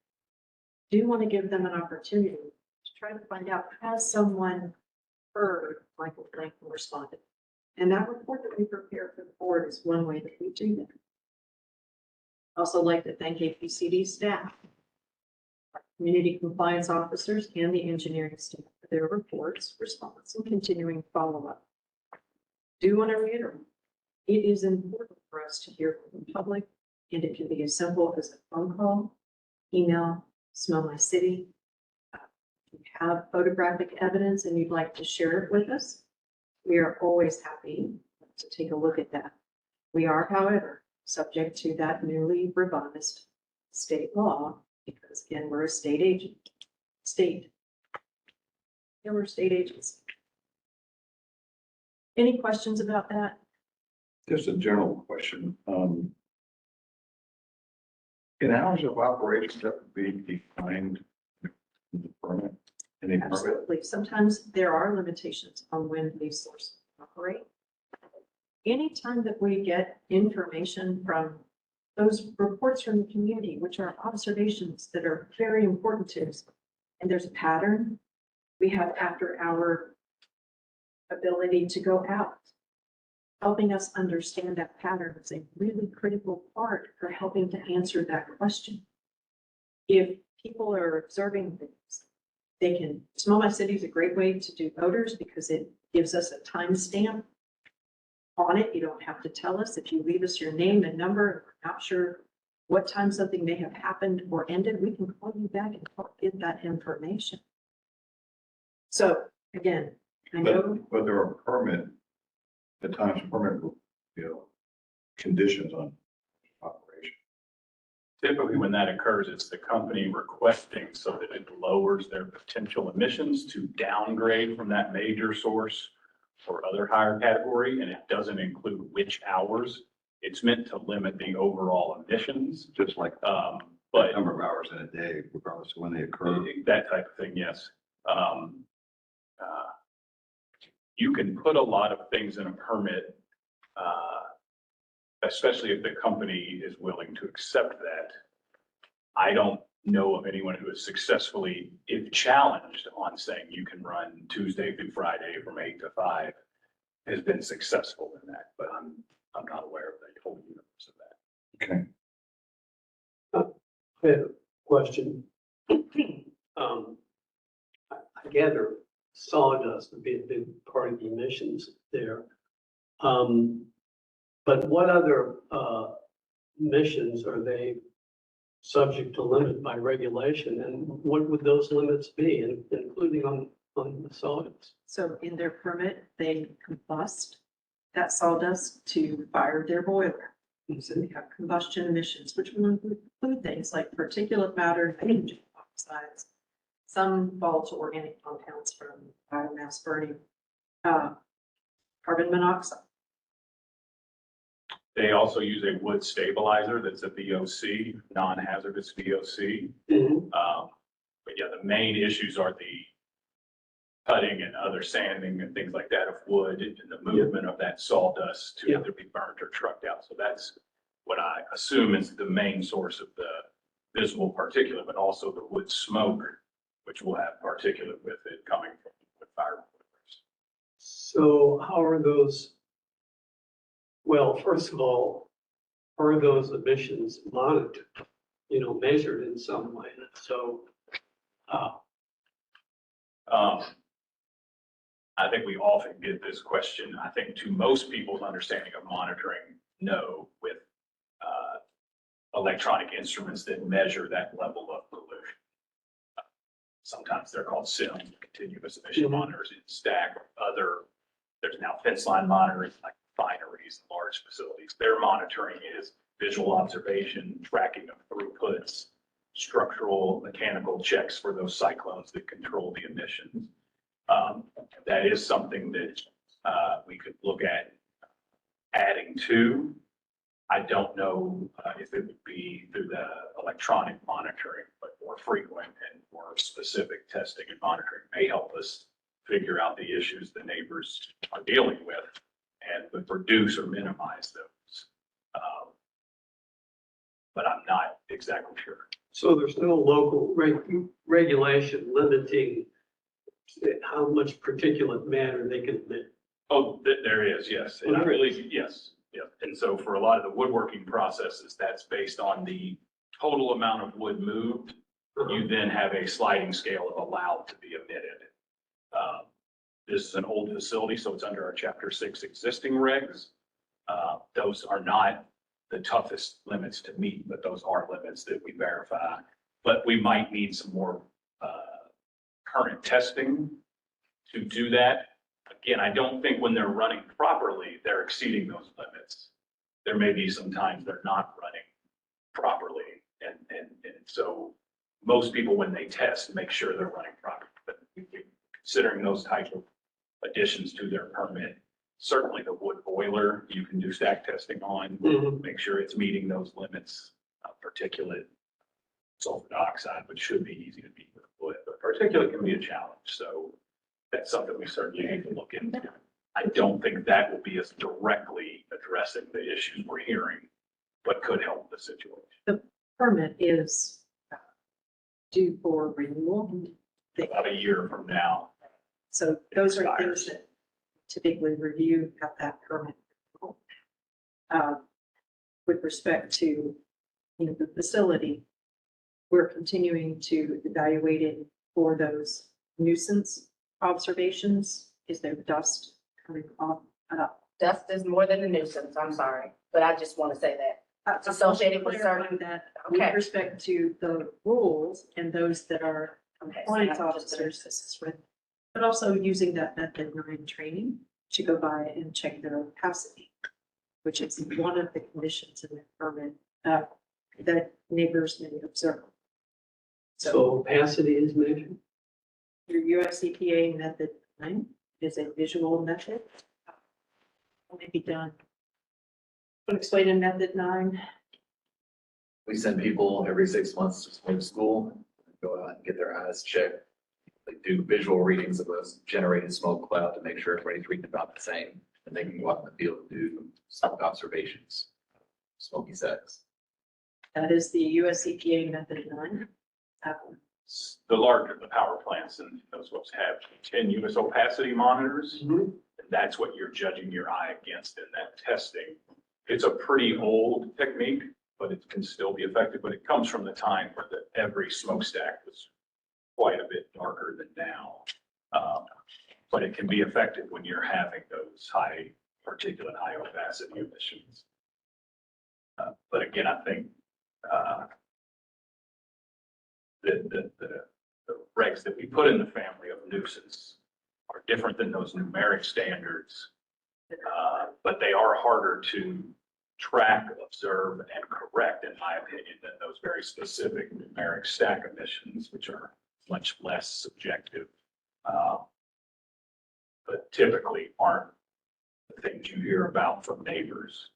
Do want to give them an opportunity to try to find out, has someone heard Michael Franklin responded? And that report that we prepare for the board is one way that we do that. Also like to thank APCD staff, our community compliance officers, and the engineering staff for their reports, response, and continuing follow-up. Do want to reiterate, it is important for us to hear from the public, and it can be as simple as a phone call, email, Smell My City. If you have photographic evidence and you'd like to share it with us, we are always happy to take a look at that. We are, however, subject to that newly revised state law, because again, we're a state agency. Any questions about that? Just a general question. In hours of operation, that would be defined in the permit? Any permit? Absolutely. Sometimes there are limitations on when these sources operate. Anytime that we get information from those reports from the community, which are observations that are very important to us, and there's a pattern, we have after our ability to go out. Helping us understand that pattern is a really critical part for helping to answer that question. If people are observing things, they can, Smell My City is a great way to do odors because it gives us a timestamp on it. You don't have to tell us. If you leave us your name and number, and we're not sure what time something may have happened or ended, we can call you back and get that information. So again, I know. But there are permit, at times permit, conditions on operation. Typically, when that occurs, it's the company requesting so that it lowers their potential emissions to downgrade from that major source or other higher category, and it doesn't include which hours. It's meant to limit the overall emissions. Just like But number of hours in a day, regardless of when they occur. that type of thing, yes. You can put a lot of things in a permit, especially if the company is willing to accept that. I don't know of anyone who has successfully, if challenged on saying you can run Tuesday through Friday from 8 to 5, has been successful in that, but I'm not aware of the whole universe of that. Okay. I have a question. I gather sawdust would be a big part of the emissions there. But what other emissions are they subject to limit by regulation? And what would those limits be, including on the sawdust? So in their permit, they combust that sawdust to fire their boiler. So they have combustion emissions, which will include things like particulate matter, nitrogen oxides, some volatile organic compounds from biomass burning, carbon monoxide. They also use a wood stabilizer that's a VOC, non-hazardous VOC. But yeah, the main issues are the cutting and other sanding and things like that of wood and the movement of that sawdust to either be burnt or trucked out. So that's what I assume is the main source of the visible particulate, but also the wood smoke, which will have particulate with it coming from wood fire boilers. So how are those? Well, first of all, are those emissions monitored, measured in some way? So, I think we often get this question. I think to most people's understanding of monitoring, no, with electronic instruments that measure that level of pollution. Sometimes they're called CIMs, continuous emission monitors in stack. There's now fence line monitoring, like refineries and large facilities. Their monitoring is visual observation, tracking of throughputs, structural, mechanical checks for those cyclones that control the emissions. That is something that we could look at adding to. I don't know if it would be through the electronic monitoring, but more frequent and more specific testing and monitoring may help us figure out the issues the neighbors are dealing with and would reduce or minimize those. But I'm not exactly sure. so there's no local regulation limiting how much particulate matter they can emit. Oh, there is, yes. And I believe, yes, yeah. And so for a lot of the woodworking processes, that's based on the total amount of wood moved. You then have a sliding scale of allowed to be emitted. This is an old facility, so it's under our Chapter 6 existing regs. Those are not the toughest limits to meet, but those are limits that we verify. But we might need some more current testing to do that. Again, I don't think when they're running properly, they're exceeding those limits. There may be some times they're not running properly. And so most people, when they test, make sure they're running properly. But considering those type of additions to their permit, certainly the wood boiler, you can do stack testing on, make sure it's meeting those limits, particulate, sulfur dioxide, which should be easy to meet with wood, but particulate can be a challenge. So that's something we certainly need to look into. I don't think that will be as directly addressing the issues we're hearing, but could help the situation. The permit is due for renewal. About a year from now. So those are Expires. things that typically review at that permit. With respect to, the facility, we're continuing to evaluate it for those nuisance observations. Is there dust coming off? Dust is more than a nuisance, I'm sorry, but I just want to say that. It's associated with certain. That Okay. with respect to the rules and those that are Okay, so compliance not just officers, this is with, but also using that method 9 training to go by and check their opacity, which is one of the conditions in the permit that neighbors may observe. So opacity is measured. Your US EPA method 9 is a visual method. Only be done. I'll explain in method 9. We send people every 6 months to swim school, go out and get their eyes checked. They do visual readings of a generated smoke cloud to make sure everybody's reading about the same. And they can go out in the field and do smoke observations, smoky sets. That is the US EPA method 9. The larger the power plants and those folks have continuous opacity monitors. And that's what you're judging your eye against in that testing. It's a pretty old technique, but it can still be effective. But it comes from the time where every smokestack was quite a bit darker than now. but it can be effective when you're having those high particulate, high opacity emissions. But again, I think, the regs that we put in the family of nuisance are different than those numeric standards. But they are harder to track, observe, and correct, in my opinion, than those very specific numeric stack emissions, which are much less subjective. But typically aren't the things you hear about from neighbors.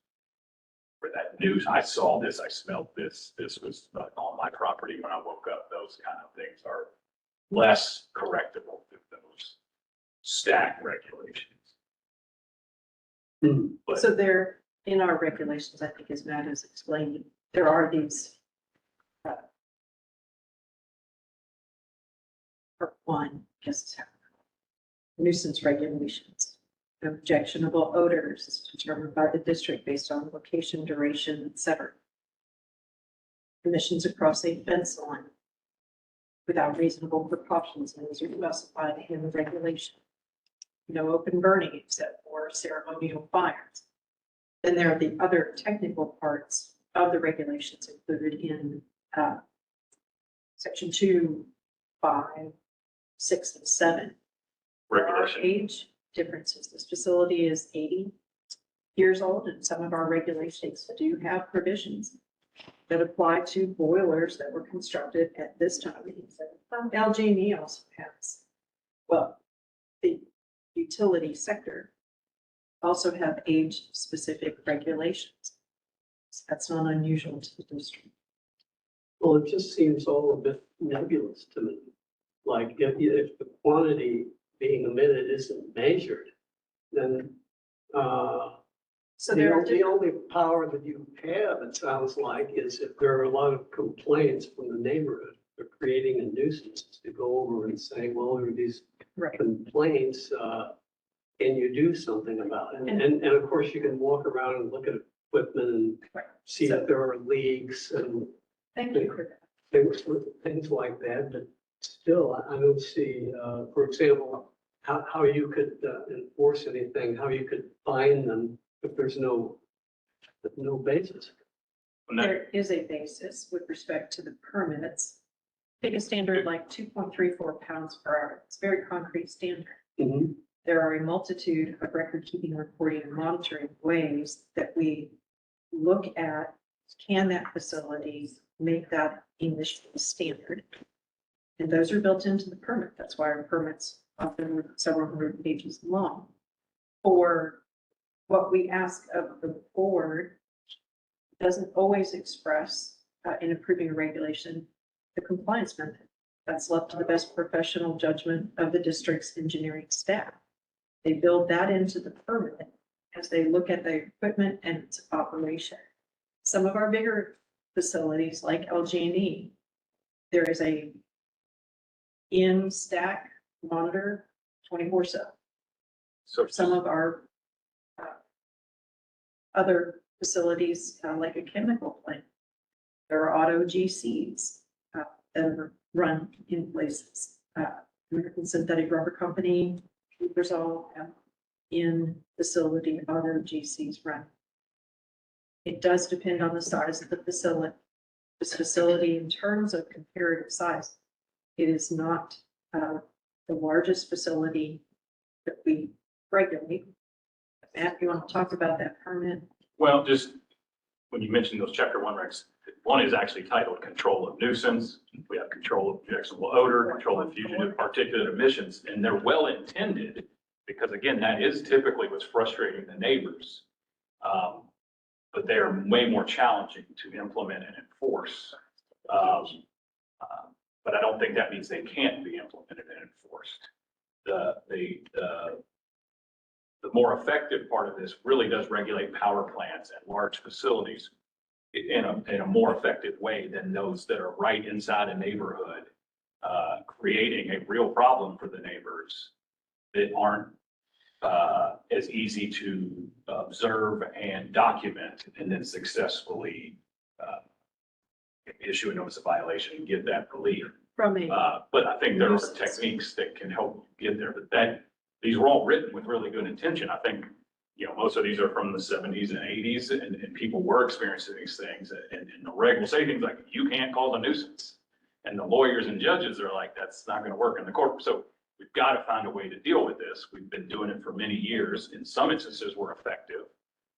For that news, I saw this, I smelled this, this was on my property when I woke up. Those kind of things are less correctable than those stack regulations. But So there, in our regulations, I think as Matt has explained, there are these part one, just nuisance regulations. Objectionable odors is determined by the district based on location, duration, et cetera. Emissions across a fence line without reasonable precautions, and these are specified in the regulation. No open burning except for ceremonial fires. Then there are the other technical parts of the regulations included in section 2, 5, 6, and 7. There are regulation, age differences. This facility is 80 years old, and some of our regulations do have provisions that apply to boilers that were constructed at this time. LG&E also has, well, the utility sector also have age-specific regulations. That's not unusual to the district. Well, it just seems all a bit nebulous to me. Like if the quantity being emitted isn't measured, then So there are the only power that you have, it sounds like, is if there are a lot of complaints from the neighborhood. They're creating a nuisance to go over and say, well, there are these right. complaints, can you do something about it? And of course, you can walk around and look at equipment and Right. see So- if there are leaks and Thank you for that. things like that, but still, I don't see, for example, how you could enforce anything, how you could fine them if there's no basis. and that- There is a basis with respect to the permits. Take a standard like 2.34 pounds per hour. It's a very concrete standard. Mhm. There are a multitude of record keeping, reporting, and monitoring ways that we look at, can that facility make that emission standard? And those are built into the permit. That's why our permits often are several hundred pages long. For what we ask of the board doesn't always express in approving a regulation, the compliance method. That's left to the best professional judgment of the district's engineering staff. They build that into the permit as they look at the equipment and its operation. Some of our bigger facilities like LG&E, there is a in-stack monitor 24/7. so Some of our other facilities, like a chemical plant, there are auto GCs that are run in places. American Synthetic Rubber Company, there's all in facility auto GCs run. It does depend on the size of the facility. This facility, in terms of comparative size, it is not the largest facility that we regulate. Matt, you want to talk about that permit? Well, just when you mentioned those chapter 1 regs, one is actually titled control of nuisance. We have control of objectionable odor, control of fugitive particulate emissions, and they're well intended because again, that is typically what's frustrating the neighbors. But they are way more challenging to implement and enforce. But I don't think that means they can't be implemented and enforced. The more effective part of this really does regulate power plants and large facilities in a more effective way than those that are right inside a neighborhood, creating a real problem for the neighbors that aren't as easy to observe and document and then successfully issue a notice of violation and get that relief. From a, But I think there are Nuisance. techniques that can help you get there, but that these were all written with really good intention. I think, most of these are from the seventies and eighties and people were experiencing these things. And the reg will say things like, you can't cause a nuisance. And the lawyers and judges are like, that's not going to work in the court. So we've got to find a way to deal with this. We've been doing it for many years. In some instances, we're effective.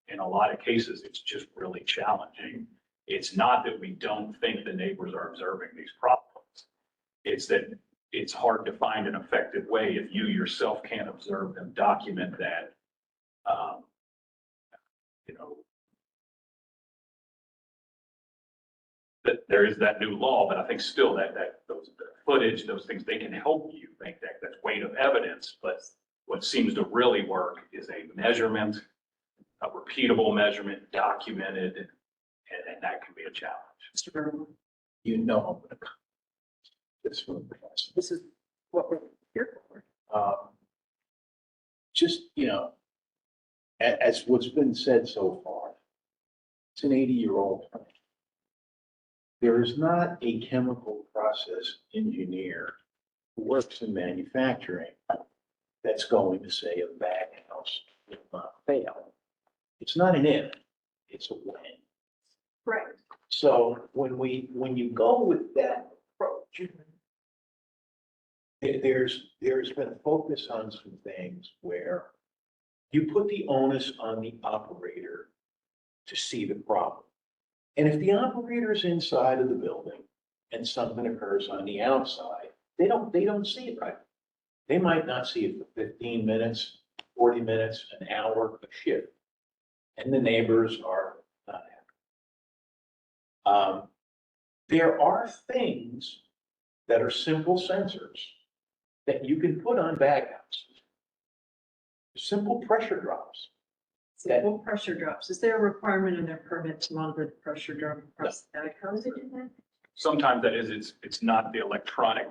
In a lot of cases, it's just really challenging. It's not that we don't think the neighbors are observing these problems. It's that it's hard to find an effective way if you yourself can't observe them, document that. That there is that new law, but I think still that those the footage, those things, they can help you make that's weight of evidence. But what seems to really work is a measurement, a repeatable measurement, documented, and that can be a challenge. Mr. Berman, I'm gonna this one. this is what we're here for. Just, as what's been said so far, it's an 80-year-old plant. There is not a chemical process engineer who works in manufacturing that's going to say a bag house will not fail. It's not an if, it's a when. Right. So when you go with that approach, there's been a focus on some things where you put the onus on the operator to see the problem. And if the operator's inside of the building and something occurs on the outside, they don't see it right. They might not see it for 15 minutes, 40 minutes, an hour, a shift. And the neighbors are not happy. There are things that are simple sensors that you can put on bag houses. Simple pressure drops. Simple pressure drops. Is there a requirement in their permit to monitor the pressure drop across the bag? How is it do that? Sometimes that is, it's not the electronic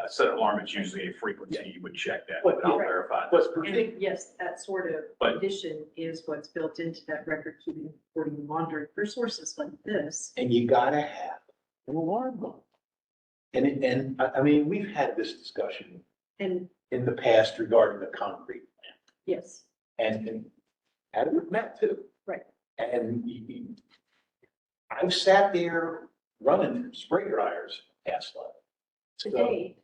set alarm. It's usually a frequency. You would check that. But I'll right. verify. What's And yes, that sort of But- condition is what's built into that record keeping, reporting, and monitoring for sources like this. And you gotta have an alarm clock. And I mean, we've had this discussion And in the past regarding the concrete plant. yes, And had it with Matt too. right. And I've sat there running spray dryers past life. Today,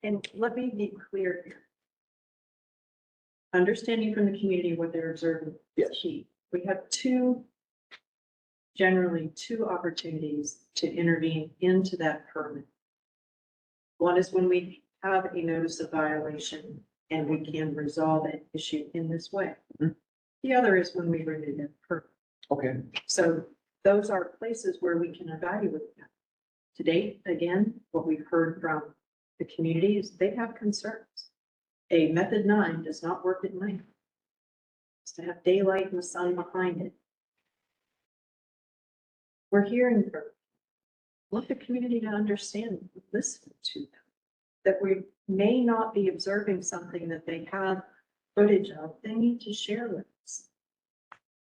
and let me be clear here. Understanding from the community what they're observing is Yes. key. We have generally two opportunities to intervene into that permit. One is when we have a notice of violation and we can resolve an issue in this way. Mhm. The other is when we renew that permit. Okay. So those are places where we can evaluate that. To date, again, what we've heard from the community is they have concerns. A method 9 does not work at night. It's to have daylight and the sun behind it. We're hearing from, want the community to understand, listen to them. That we may not be observing something that they have footage of, they need to share with us.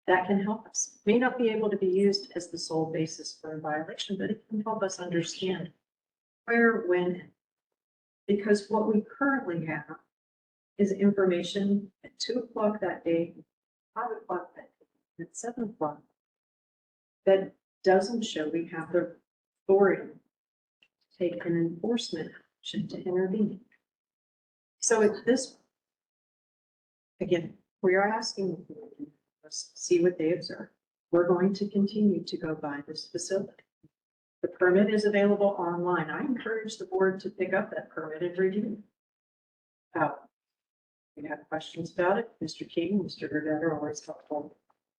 That can help us. May not be able to be used as the sole basis for a violation, but it can help us understand where, when. Because what we currently have is information at 2 o'clock that day, 5 o'clock that day, at 7 o'clock. That doesn't show we have the authority to take an enforcement action to intervene. So at this, again, we are asking the community, let's see what they observe. We're going to continue to go by this facility. The permit is available online. I encourage the board to pick up that permit and review it. If you have questions about it, Mr. King, Mr. Gardetta are always helpful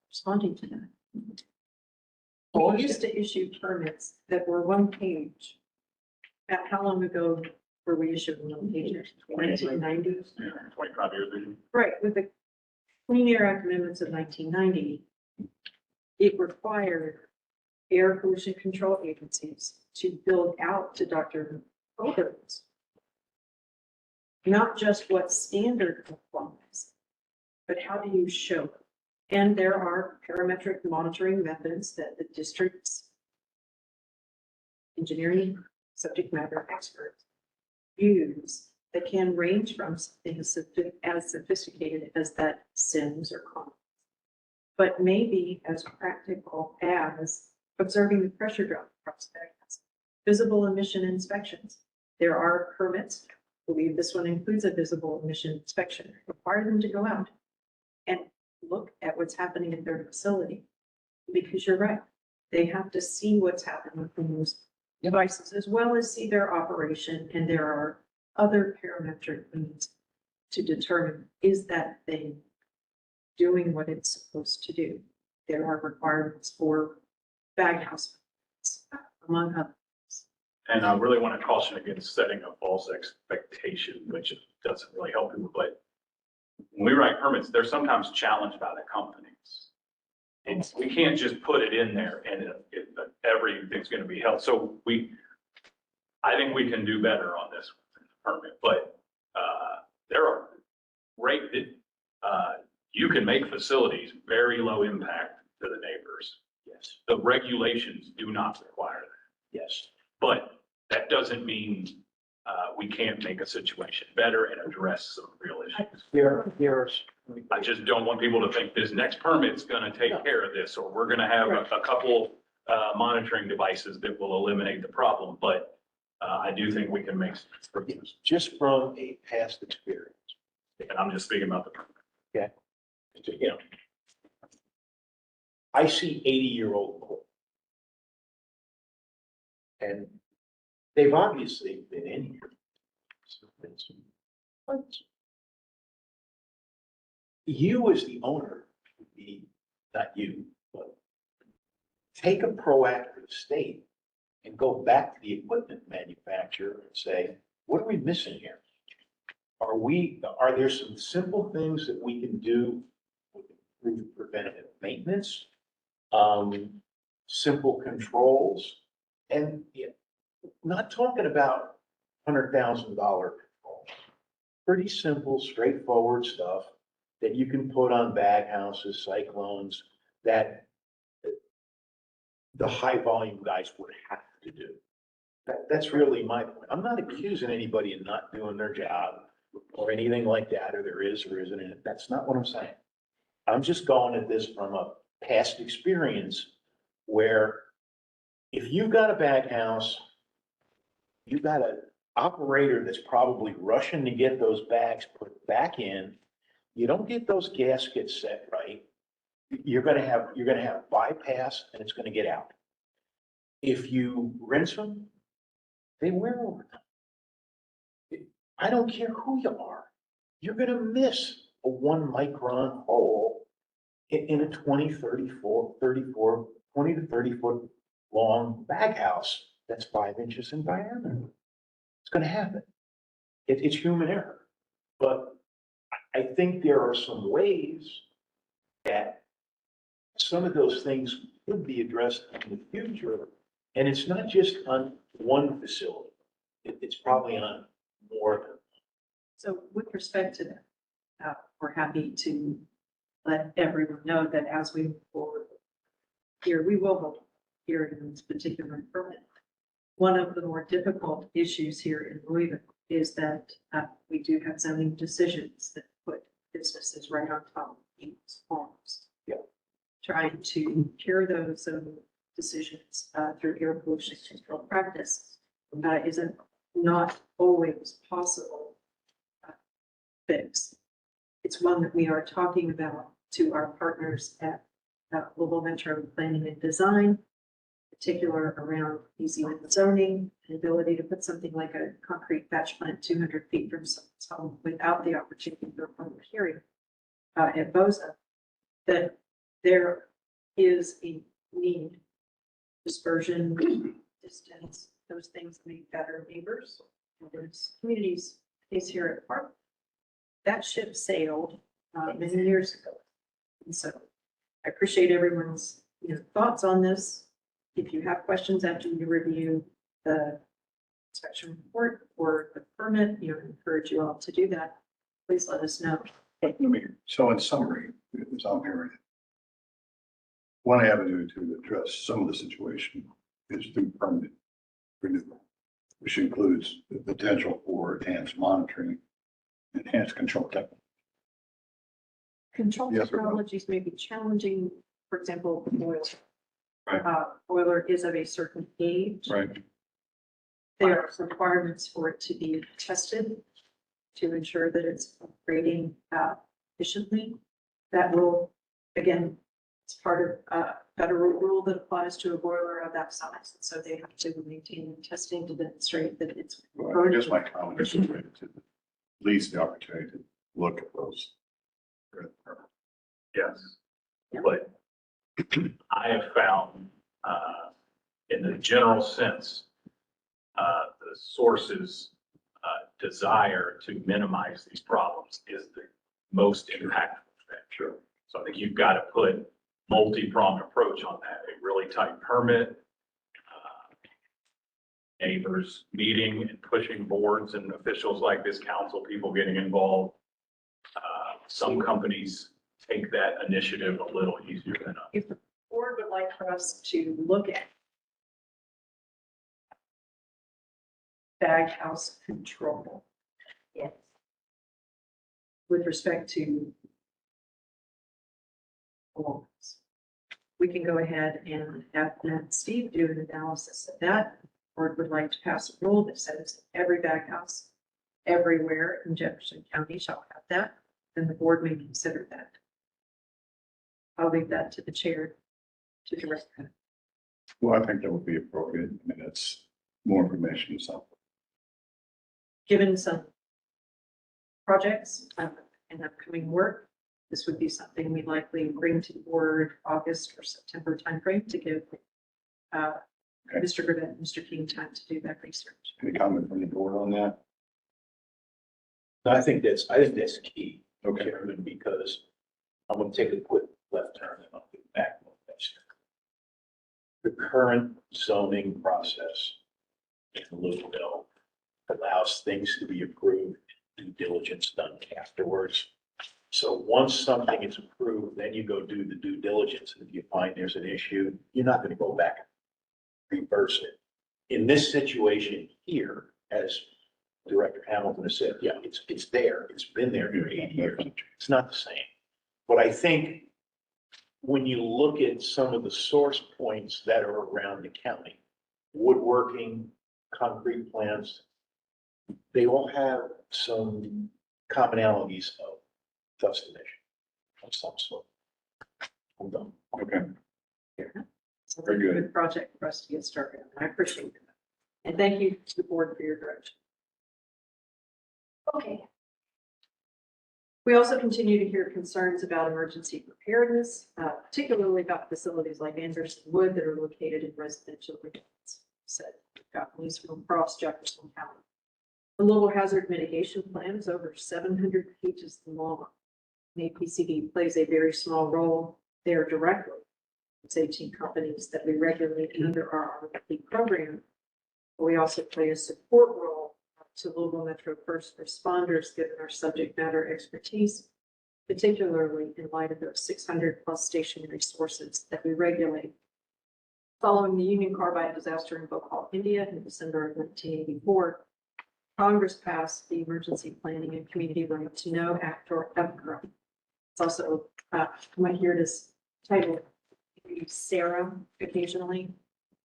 responding to that. We used to issue permits that were 1 page. How long ago were we issuing 1 pages? 1990s? 25 years ago. Right, with the Clean Air Act amendments of 1990, it required air pollution control agencies to build out to Dr. Ober's not just what standard applies, but how do you show it? And there are parametric monitoring methods that the district's engineering subject matter experts use that can range from something as sophisticated as that Sims or Common, but maybe as practical as observing the pressure drop across the house, visible emission inspections. There are permits. I believe this one includes a visible emission inspection. Require them to go out and look at what's happening at their facility. Because you're right, they have to see what's happening from those devices as well as see their operation. And there are other parametric needs to determine, is that thing doing what it's supposed to do? There are requirements for bag house, among others. And I really want to caution against setting a false expectation, which doesn't really help people, but when we write permits, they're sometimes challenged by the companies. And we can't just put it in there and everything's going to be held. So I think we can do better on this permit, but there are you can make facilities very low impact to the neighbors. Yes, The regulations do not require that. yes. But that doesn't mean we can't make a situation better and address some real issues. There's. I just don't want people to think this next permit's gonna take care of this, or we're gonna have a couple monitoring devices that will eliminate the problem, but I do think we can make some improvements. Just from a past experience. And I'm just speaking about the permit. You know, I see 80-year-old. And they've obviously been in here. But you as the owner, not you, but take a proactive state and go back to the equipment manufacturer and say, what are we missing here? Are there some simple things that we can do with improved preventative maintenance? Simple controls, and not talking about $100,000 controls. Pretty simple, straightforward stuff that you can put on bag houses, cyclones, that the high volume guys would have to do. That's really my point. I'm not accusing anybody of not doing their job or anything like that, or there is or isn't. That's not what I'm saying. I'm just going at this from a past experience where if you've got a bag house, you've got an operator that's probably rushing to get those bags put back in. You don't get those gaskets set right. You're gonna have bypass and it's gonna get out. If you rinse them, they wear over time. I don't care who you are. You're gonna miss a 1 micron hole in a 20 to 30 foot long bag house that's 5 inches in diameter. It's gonna happen. It's human error. But I think there are some ways that some of those things could be addressed in the future. And it's not just on one facility. It's probably on more than. So with respect to that, we're happy to let everyone know that as we move forward here, we will hold hearing on this particular permit. One of the more difficult issues here in Louisville is that we do have zoning decisions that put businesses right on top of people's homes. Yeah. Trying to cure those zoning decisions through air pollution control practice isn't not always possible fix. It's one that we are talking about to our partners at Louisville Metro Planning and Design, particular around easy with zoning, and ability to put something like a concrete batch plant 200 feet from someone's home without the opportunity for a public hearing at BOZA, that there is a need, dispersion, distance, those things make better neighbors. And there's communities, case here at Park. That ship sailed many years ago. And so I appreciate everyone's thoughts on this. If you have questions after you review the inspection report or the permit, I encourage you all to do that. Please let us know. So in summary, as I'm hearing it, one avenue to address some of the situation is through permit renewal. which includes the potential for enhanced monitoring, enhanced control techniques. Control Yes or no? technologies may be challenging, for example, boiler. Right. Boiler is of a certain age. Right. There are requirements for it to be tested to ensure that it's operating efficiently. That will, again, it's part of a federal rule that applies to a boiler of that size. And so they have to maintain testing to demonstrate that it's. Well, I guess my comment is related to at least the opportunity to look at those. Yes. Yeah. But I have found, in the general sense, the source's desire to minimize these problems is the most impactful. Sure. So I think you've got to put multi-pronged approach on that, a really tight permit, neighbors meeting and pushing boards and officials like this council, people getting involved. Some companies take that initiative a little easier than others. If the board would like for us to look at bag house control. Yes. With respect to alarms, we can go ahead and have Steve do an analysis of that. Or would like to pass a rule that says every bag house everywhere in Jefferson County shall have that, then the board may consider that. I'll leave that to the chair to direct that. Well, I think that would be appropriate. I mean, that's more information is helpful. Given some projects and upcoming work, this would be something we likely bring to the board August or September timeframe to give Mr. Grivet and Mr. King time to do that research. Any comment from the board on that? I think that's key, Chairman, because I'm going to take a quick left turn and I'll get back. The current zoning process in Louisville allows things to be approved, due diligence done afterwards. So once something is approved, then you go do the due diligence. And if you find there's an issue, you're not going to go back and reverse it. In this situation here, as Director Hamilton has said, yeah, it's there. It's been there for 80 years. It's not the same. But I think when you look at some of the source points that are around the county, woodworking, concrete plants, they all have some commonalities of dust emission of some sort. I'm done. Okay. So Very it's a good. good project for us to get started. I appreciate that. And thank you to the board for your direction. Okay. We also continue to hear concerns about emergency preparedness, particularly about facilities like Anderson Wood that are located in residential neighborhoods. Said we've got Louisville across Jefferson County. The local hazard mitigation plan is over 700 pages long. And APCD plays a very small role there directly. It's 18 companies that we regulate under our RFP program. But we also play a support role to Louisville Metro first responders, given our subject matter expertise, particularly in light of those 600 plus stationary sources that we regulate. Following the Union Carbide disaster in Bhopal, India in December of 1984, Congress passed the Emergency Planning and Community Right to Know Act, or EPCRA. It's also, I might hear this title, SARA occasionally.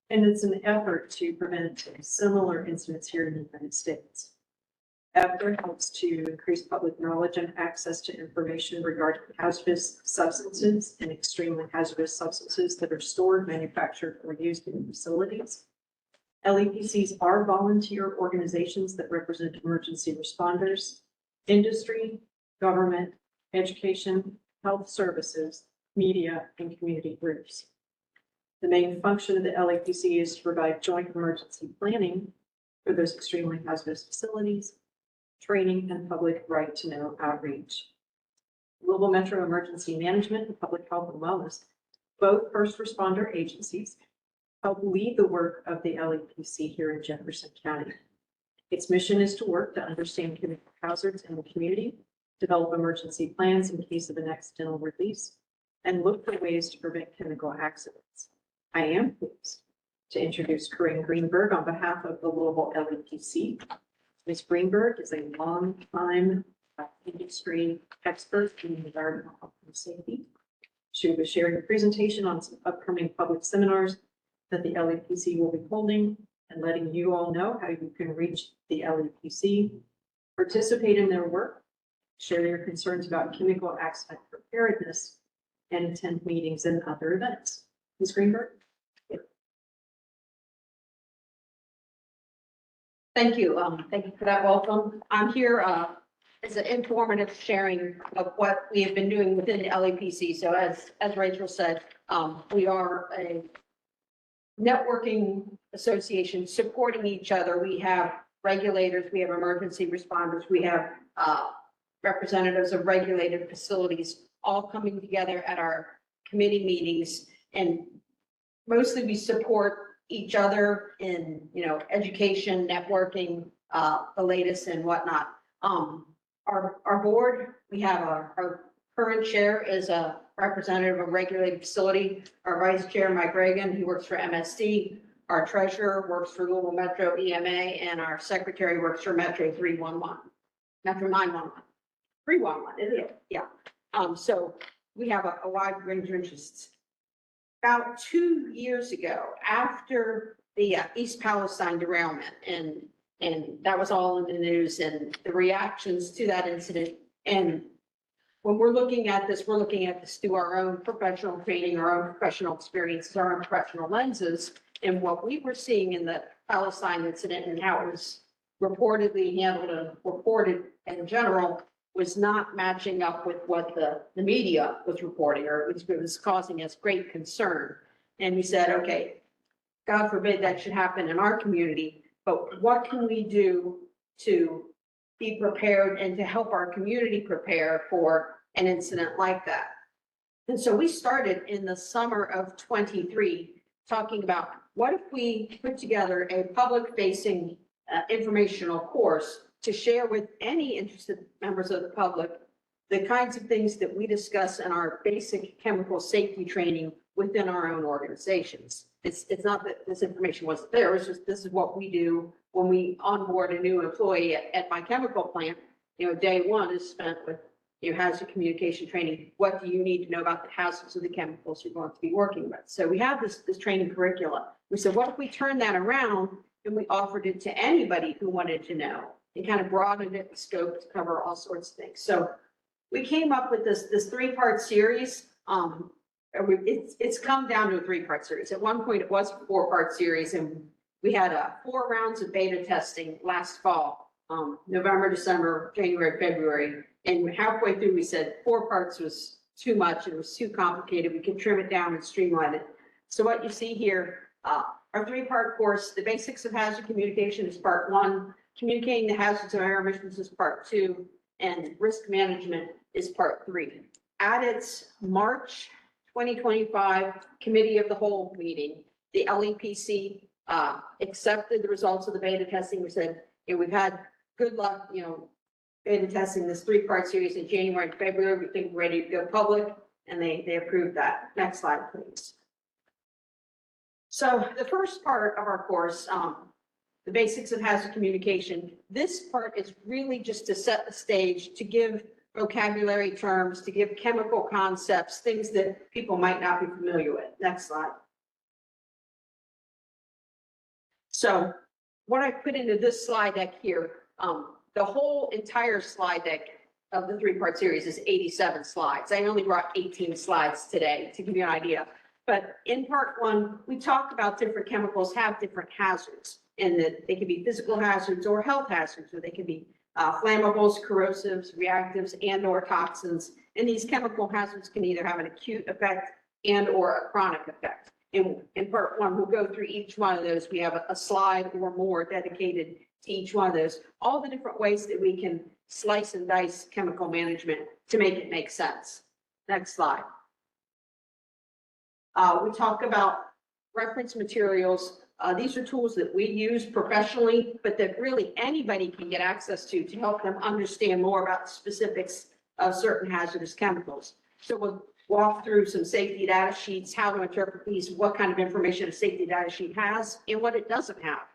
And it's an effort to prevent similar incidents here in the United States. EPCRA helps to increase public knowledge and access to information regarding hazardous substances and extremely hazardous substances that are stored, manufactured, or used in facilities. LEPCs are volunteer organizations that represent emergency responders, industry, government, education, health services, media, and community groups. The main function of the LEPC is to provide joint emergency planning for those extremely hazardous facilities, training, and public right to know outreach. Louisville Metro Emergency Management and Public Health and Wellness, both first responder agencies, help lead the work of the LEPC here in Jefferson County. Its mission is to work to understand chemical hazards in the community, develop emergency plans in case of an accidental release, and look for ways to prevent chemical accidents. I am pleased to introduce Corinne Greenberg on behalf of the Louisville LEPC. Ms. Greenberg is a longtime industry expert in environmental health and safety. She will be sharing a presentation on some upcoming public seminars that the LEPC will be holding and letting you all know how you can reach the LEPC, participate in their work, share your concerns about chemical accident preparedness, and attend meetings and other events. Ms. Greenberg? Thank you. Thank you for that welcome. I'm here as an informative sharing of what we have been doing within the LEPC. So as Rachel said, we are a networking association supporting each other. We have regulators, we have emergency responders, we have representatives of regulated facilities all coming together at our committee meetings. And mostly we support each other in, education, networking, the latest and whatnot. Our board, we have our current chair is a representative of a regulated facility. Our vice chair, Mike Reagan, he works for MSD. Our treasurer works for Louisville Metro EMA, and our secretary works for Metro 311, Metro 911. 311, isn't it? Yeah. So we have a wide range of interests. About 2 years ago, after the East Palestine derailment, and that was all in the news, and the reactions to that incident. And when we're looking at this through our own professional training, our own professional experiences, our own professional lenses, and what we were seeing in the Palestine incident and how it was reportedly handled and reported in general was not matching up with what the media was reporting, or it was causing us great concern. And we said, okay, God forbid that should happen in our community, but what can we do to be prepared and to help our community prepare for an incident like that? And so we started in the summer of 23 talking about what if we put together a public-facing informational course to share with any interested members of the public the kinds of things that we discuss in our basic chemical safety training within our own organizations. It's not that this information wasn't there, it's just this is what we do when we onboard a new employee at my chemical plant. Day one is spent with hazard communication training. What do you need to know about the hazards of the chemicals you're going to be working with? So we have this training curricula. We said, what if we turn that around and we offered it to anybody who wanted to know? And kind of broadened it in scope to cover all sorts of things. So we came up with this 3-part series. It's come down to a 3-part series. At one point, it was a 4-part series, and we had 4 rounds of beta testing last fall, November, December, January, February. And halfway through, we said 4 parts was too much. It was too complicated. We could trim it down and streamline it. So what you see here, our 3-part course, the basics of hazard communication is part 1. Communicating the hazards of air emissions is part 2, and risk management is part 3. At its March 2025 Committee of the Whole meeting, the LEPC accepted the results of the beta testing. We said, we've had good luck, beta testing this 3-part series in January and February. We think we're ready to go public, and they approved that. Next slide, please. So the first part of our course, the basics of hazard communication. This part is really just to set the stage, to give vocabulary terms, to give chemical concepts, things that people might not be familiar with. Next slide. So what I put into this slide deck here, the whole entire slide deck of the 3-part series is 87 slides. I only brought 18 slides today to give you an idea. But in part 1, we talked about different chemicals have different hazards, and that they can be physical hazards or health hazards, or they can be flammables, corrosives, reactives, and or toxins. And these chemical hazards can either have an acute effect and or a chronic effect. In part 1, we'll go through each one of those. We have a slide or more dedicated to each one of those, all the different ways that we can slice and dice chemical management to make it make sense. Next slide. We talk about reference materials. These are tools that we use professionally, but that really anybody can get access to help them understand more about the specifics of certain hazardous chemicals. So walk through some safety data sheets, how to interpret these, what kind of information a safety data sheet has and what it doesn't have.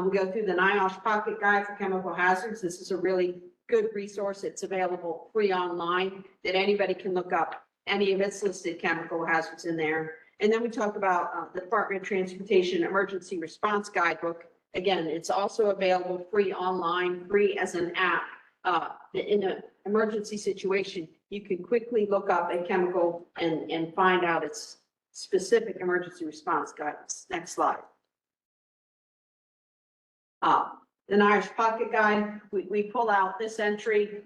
We go through the NIOSH Pocket Guide for Chemical Hazards. This is a really good resource. It's available free online that anybody can look up any of its listed chemical hazards in there. And then we talk about the Department of Transportation Emergency Response Guidebook. Again, it's also available free online, free as an app. In an emergency situation, you can quickly look up a chemical and find out its specific emergency response guidance. Next slide. The Irish Pocket Guide, we pull out this entry,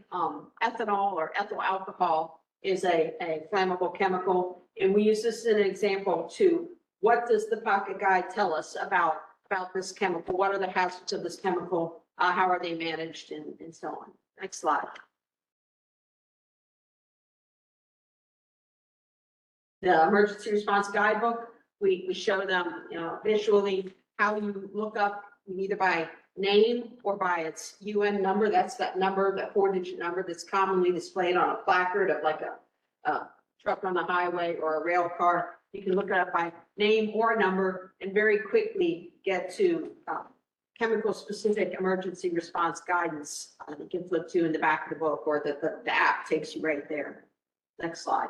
ethanol or ethyl alcohol is a flammable chemical. And we use this as an example to what does the Pocket Guide tell us about this chemical? What are the hazards of this chemical? How are they managed and so on. Next slide. The Emergency Response Guidebook, we show them, visually how you look up either by name or by its UN number. That's that number, that 4-digit number that's commonly displayed on a placard of like a truck on the highway or a rail car. You can look it up by name or number and very quickly get to chemical-specific emergency response guidance. You can flip to in the back of the book, or the app takes you right there. Next slide.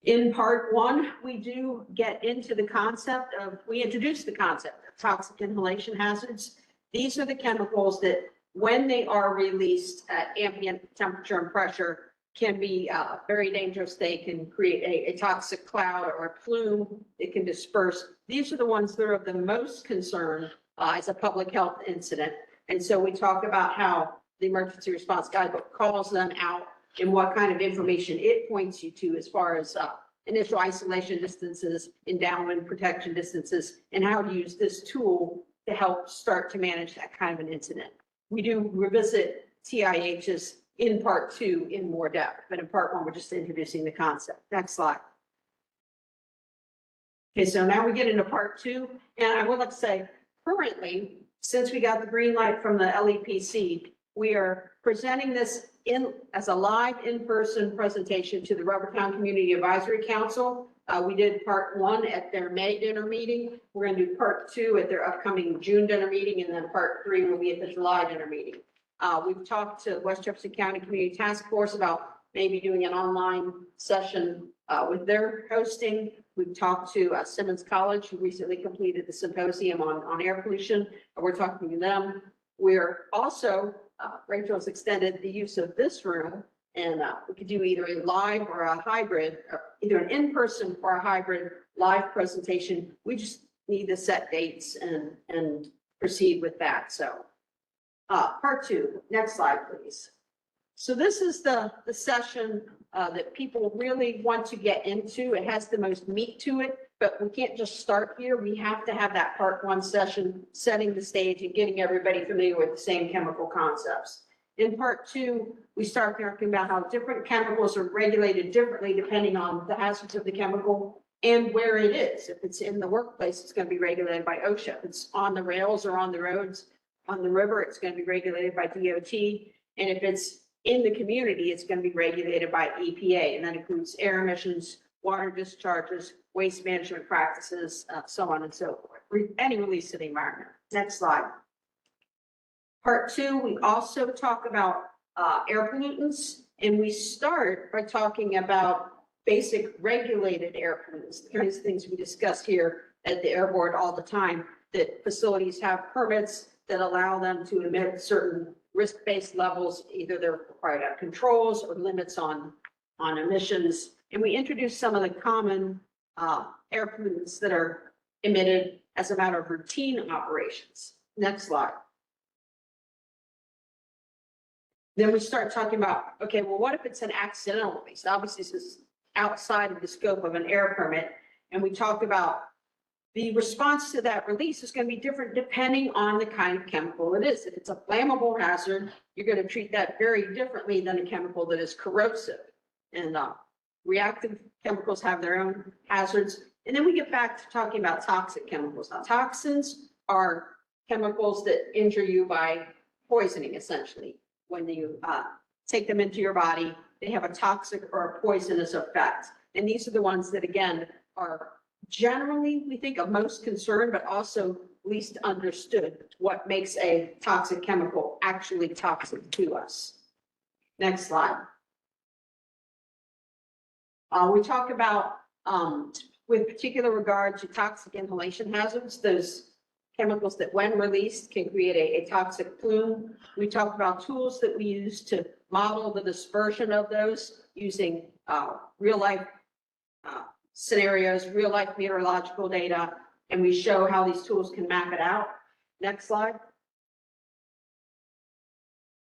In part 1, we do get into the concept of, we introduce the concept of toxic inhalation hazards. These are the chemicals that, when they are released at ambient temperature and pressure, can be very dangerous. They can create a toxic cloud or a plume. It can disperse. These are the ones that are of the most concern as a public health incident. And so we talk about how the Emergency Response Guidebook calls them out and what kind of information it points you to as far as initial isolation distances, endowment protection distances, and how to use this tool to help start to manage that kind of an incident. We do revisit TIHs in part 2 in more depth, but in part 1, we're just introducing the concept. Next slide. Okay, so now we get into part 2, and I would like to say, currently, since we got the green light from the LEPC, we are presenting this as a live in-person presentation to the Rubbertown Community Advisory Council. We did part 1 at their May dinner meeting. We're going to do part 2 at their upcoming June dinner meeting, and then part 3 will be at the July dinner meeting. We've talked to West Jefferson County Community Task Force about maybe doing an online session with their hosting. We've talked to Simmons College, who recently completed the symposium on air pollution. We're talking to them. We're also, Rachel has extended the use of this room, and we could do either a live or a hybrid, or either an in-person or a hybrid live presentation. We just need to set dates and proceed with that. So part 2, next slide, please. So this is the session that people really want to get into. It has the most meat to it, but we can't just start here. We have to have that part 1 session, setting the stage and getting everybody familiar with the same chemical concepts. In part 2, we start talking about how different chemicals are regulated differently depending on the hazards of the chemical and where it is. If it's in the workplace, it's going to be regulated by OSHA. If it's on the rails or on the roads, on the river, it's going to be regulated by DOT. And if it's in the community, it's going to be regulated by EPA. And that includes air emissions, water discharges, waste management practices, so on and so forth. Any release to the environment. Next slide. Part 2, we also talk about air pollutants. And we start by talking about basic regulated air pollutants, the kinds of things we discuss here at the Air Board all the time, that facilities have permits that allow them to emit certain risk-based levels. Either they're required to have controls or limits on emissions. And we introduce some of the common air pollutants that are emitted as a matter of routine operations. Next slide. Then we start talking about, okay, well, what if it's an accidental release? Obviously, this is outside of the scope of an air permit. And we talk about the response to that release is going to be different depending on the kind of chemical it is. If it's a flammable hazard, you're going to treat that very differently than a chemical that is corrosive. And reactive chemicals have their own hazards. And then we get back to talking about toxic chemicals. Now, toxins are chemicals that injure you by poisoning, essentially. When you take them into your body, they have a toxic or a poisonous effect. And these are the ones that, again, are generally, we think, of most concern, but also least understood. What makes a toxic chemical actually toxic to us? Next slide. We talk about, with particular regard to toxic inhalation hazards, those chemicals that when released can create a toxic plume. We talk about tools that we use to model the dispersion of those using real life scenarios, real life meteorological data, and we show how these tools can map it out. Next slide.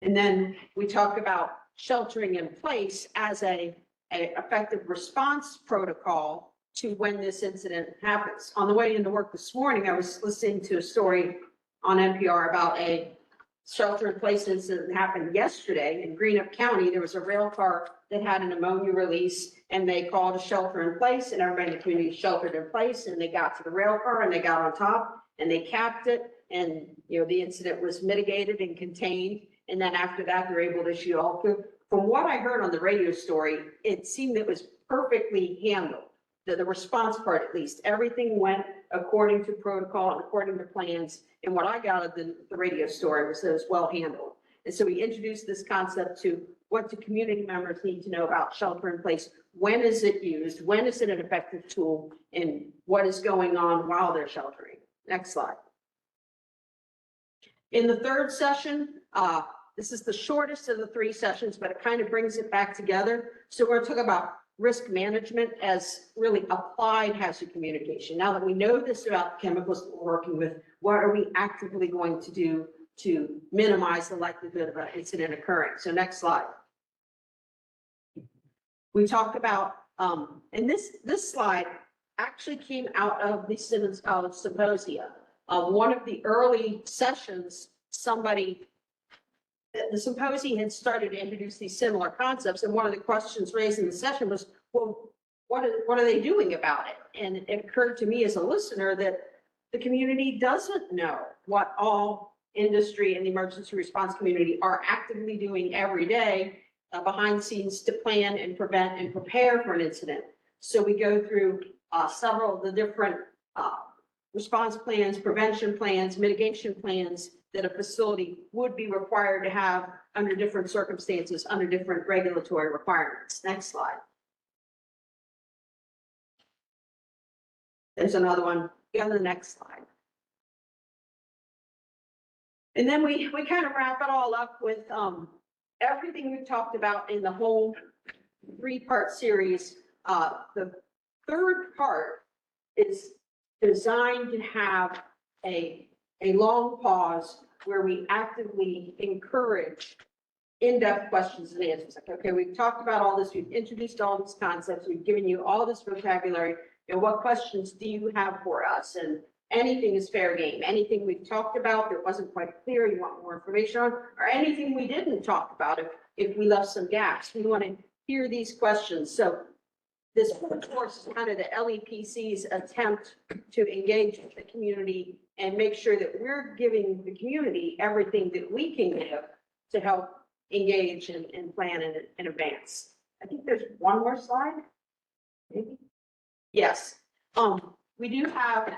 And then we talk about sheltering in place as a effective response protocol to when this incident happens. On the way into work this morning, I was listening to a story on NPR about a shelter in place incident that happened yesterday in Greenup County. There was a rail car that had an ammonia release, and they called a shelter in place, and everybody in the community sheltered in place, and they got to the rail car and they got on top and they capped it, and the incident was mitigated and contained. And then after that, they're able to issue all food. From what I heard on the radio story, it seemed it was perfectly handled. The response part, at least, everything went according to protocol and according to plans. And what I got of the radio story was that it was well handled. And so we introduced this concept to what do community members need to know about shelter in place? When is it used? When is it an effective tool? And what is going on while they're sheltering? Next slide. In the third session, this is the shortest of the 3 sessions, but it kind of brings it back together. So we're going to talk about risk management as really applied hazard communication. Now that we know this about chemicals that we're working with, what are we actively going to do to minimize the likelihood of an incident occurring? So next slide. We talk about, and this slide actually came out of the Simmons College Symposia. One of the early sessions, the symposium had started to introduce these similar concepts, and one of the questions raised in the session was, well, what are they doing about it? And it occurred to me as a listener that the community doesn't know what all industry and the emergency response community are actively doing every day behind the scenes to plan and prevent and prepare for an incident. So we go through several of the different response plans, prevention plans, mitigation plans that a facility would be required to have under different circumstances, under different regulatory requirements. Next slide. There's another one. Go to the next slide. And then we kind of wrap it all up with everything we've talked about in the whole 3-part series. The third part is designed to have a long pause where we actively encourage in-depth questions and answers. Like, okay, we've talked about all this, we've introduced all these concepts, we've given you all this vocabulary, and what questions do you have for us? And anything is fair game. Anything we've talked about that wasn't quite clear, you want more information on, or anything we didn't talk about if we left some gaps. We want to hear these questions. So this whole course is kind of the LEPC's attempt to engage with the community and make sure that we're giving the community everything that we can give to help engage and plan in advance. I think there's one more slide, maybe. Yes, we do have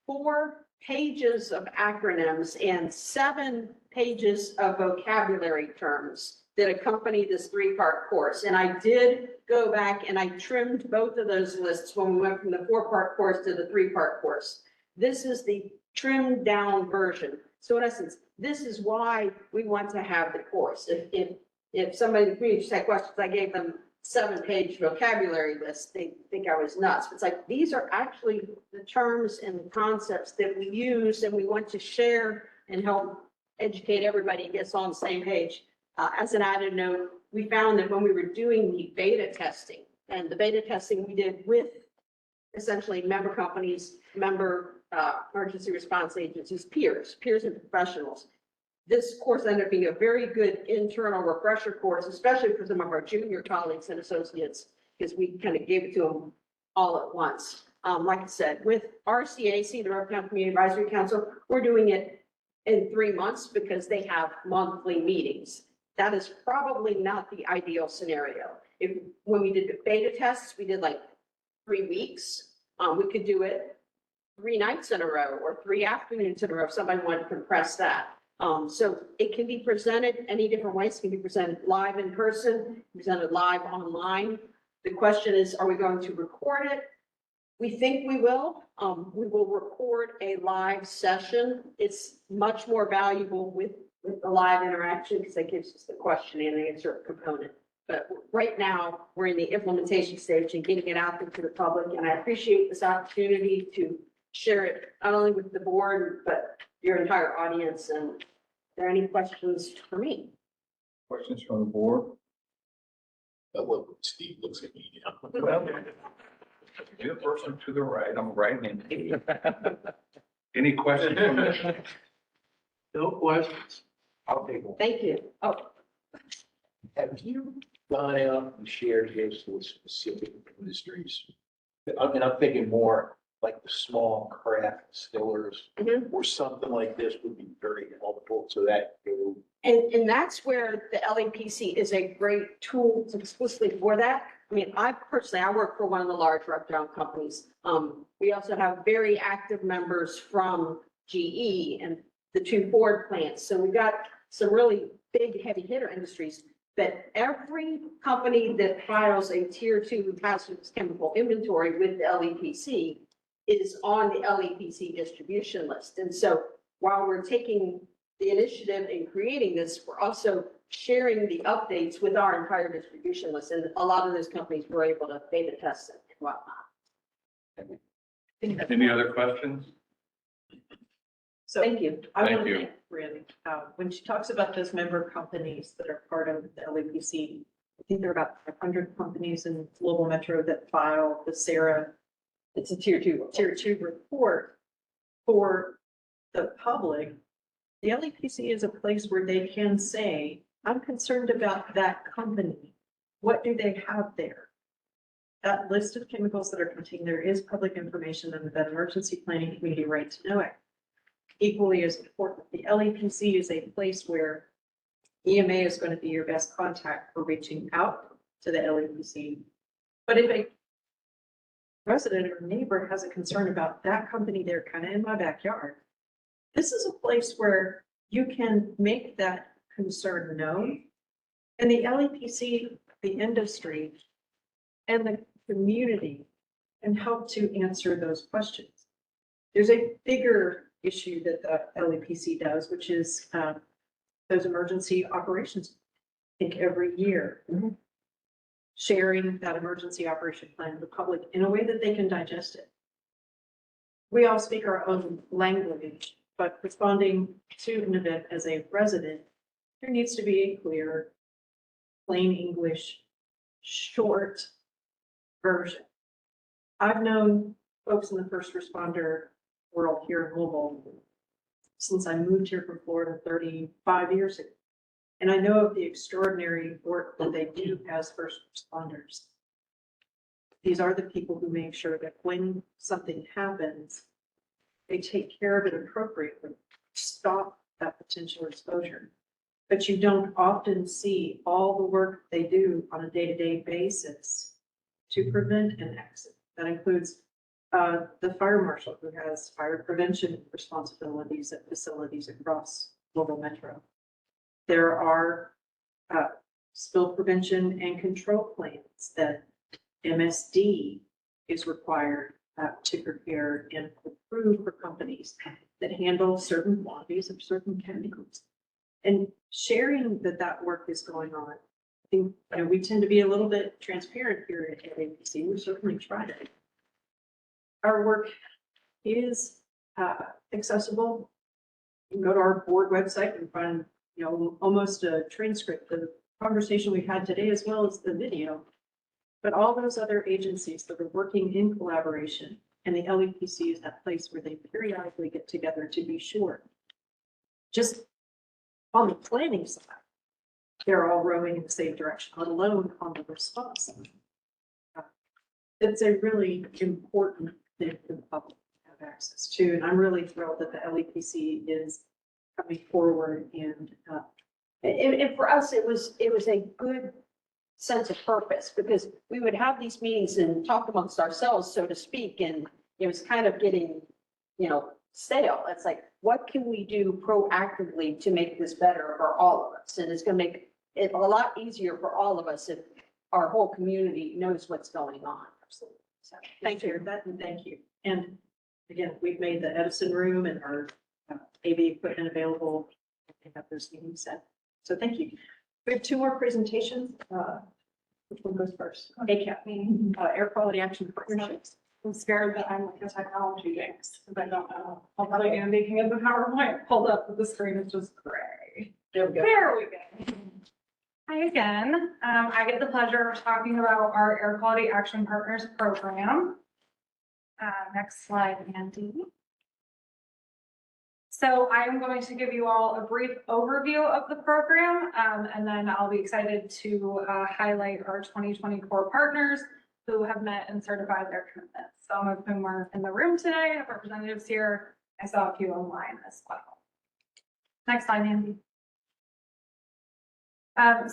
4 pages of acronyms and 7 pages of vocabulary terms that accompany this 3-part course. And I did go back and I trimmed both of those lists when we went from the 4-part course to the 3-part course. This is the trimmed down version. So in essence, this is why we want to have the course. If somebody in the community just had questions, I gave them 7-page vocabulary list, they think I was nuts. It's like, these are actually the terms and the concepts that we use and we want to share and help educate everybody and get us on the same page. As an added note, we found that when we were doing the beta testing, and the beta testing we did with essentially member companies, member emergency response agencies, peers and professionals. This course ended up being a very good internal refresher course, especially for some of our junior colleagues and associates, because we kind of gave it to them all at once. Like I said, with RCAC, the Roanoke County Community Advisory Council, we're doing it in 3 months because they have monthly meetings. that is probably not the ideal scenario. If, when we did the beta tests, we did like 3 weeks. We could do it 3 nights in a row or 3 afternoons in a row if somebody wanted to compress that. So it can be presented any different ways. It can be presented live in person, presented live online. The question is, are we going to record it? We think we will. We will record a live session. It's much more valuable with the live interaction because it gives us the question and answer component. But right now, we're in the implementation stage and getting it out there to the public. And I appreciate this opportunity to share it not only with the board, but your entire audience. And are there any questions for me? Questions from the board? Well, Steve looks at me, you know. Well, you're the person to the right, I'm right in. Any questions from the? No questions. I'll take one. Thank you. Oh, Have you gone out and shared this with specific industries? And I'm thinking more like the small craft distillers, Mhm. or something like this would be very helpful so that you. and that's where the LEPC is a great tool explicitly for that. I mean, I work for one of the large rub-down companies. We also have very active members from GE and the 2 Ford plants. So we've got some really big heavy hitter industries. But every company that files a tier 2 hazardous chemical inventory with the LEPC is on the LEPC distribution list. And so while we're taking the initiative in creating this, we're also sharing the updates with our entire distribution list. And a lot of those companies were able to beta test it and whatnot. Any other questions? So Thank you. I Thank want to you. thank Randy. When she talks about those member companies that are part of the LEPC, I think there are about 500 companies in Louisville Metro that file the SARA. It's a tier 2 report for the public. The LEPC is a place where they can say, I'm concerned about that company. What do they have there? That list of chemicals that are contained there is public information under that emergency planning community right to know it. Equally as important, the LEPC is a place where EMA is going to be your best contact for reaching out to the LEPC. But if a resident or neighbor has a concern about that company, they're kind of in my backyard. This is a place where you can make that concern known. And the LEPC, the industry, and the community can help to answer those questions. There's a bigger issue that the LEPC does, which is those emergency operations, I think every year. Sharing that emergency operation plan with the public in a way that they can digest it. We all speak our own language, but responding to an event as a resident, there needs to be a clear, plain English, short version. I've known folks in the first responder world here in Louisville since I moved here from Florida 35 years ago. And I know of the extraordinary work that they do as first responders. These are the people who make sure that when something happens, they take care of it appropriately, stop that potential exposure. But you don't often see all the work they do on a day-to-day basis to prevent an accident. That includes the fire marshal who has fire prevention responsibilities at facilities across Louisville Metro. There are spill prevention and control plans that MSD is required to prepare and approve for companies that handle certain quantities of certain chemicals. And sharing that work is going on. I think we tend to be a little bit transparent here at ABC. We certainly try to. Our work is accessible. You can go to our board website and find almost a transcript of the conversation we had today, as well as the video. But all those other agencies that are working in collaboration, and the LEPC is that place where they periodically get together to be sure. Just on the planning side, they're all rowing in the same direction, let alone on the response side. It's a really important thing for the public to have access to, and I'm really thrilled that the LEPC is coming forward and And for us, it was a good sense of purpose because we would have these meetings and talk amongst ourselves, so to speak, and it was kind of getting, stale. It's like, what can we do proactively to make this better for all of us? And it's going to make it a lot easier for all of us if our whole community knows what's going on. Absolutely. So, Thank you, that, and thank you. And again, we've made the Edison room and our AV equipment available. We have those meetings set. So thank you. We have two more presentations. Which one goes first? ACAP, Air Quality Action Partnerships. I'm scared that I'm like a technology jinx, because I don't know. I'll probably end making it the PowerPoint pulled up, but the screen is just gray. There we go. There we go. Hi again. I get the pleasure of talking about our Air Quality Action Partners program. Next slide, Andy. So I am going to give you all a brief overview of the program, and then I'll be excited to highlight our 2024 partners who have met and certified their commitments. Some of whom are in the room today, have representatives here. I saw a few online as well. Next slide, Andy.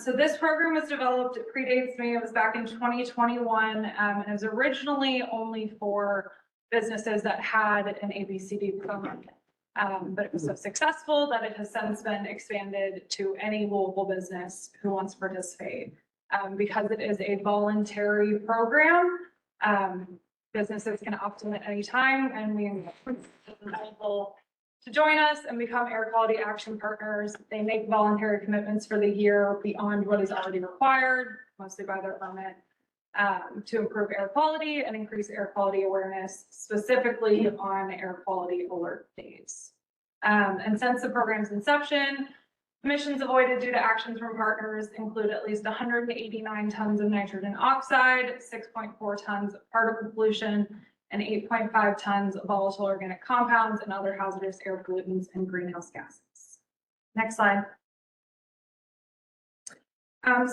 So this program was developed, it predates me, it was back in 2021, and it was originally only for businesses that had an ABCD program. But it was so successful that it has since been expanded to any Louisville business who wants to participate. Because it is a voluntary program, businesses can opt in at any time, and we encourage people to join us and become Air Quality Action Partners. They make voluntary commitments for the year beyond what is already required, mostly by their permit, to improve air quality and increase air quality awareness, specifically on air quality alert days. And since the program's inception, emissions avoided due to actions from partners include at least 189 tons of nitrogen oxide, 6.4 tons of particle pollution, and 8.5 tons of volatile organic compounds and other hazardous air pollutants and greenhouse gases. Next slide.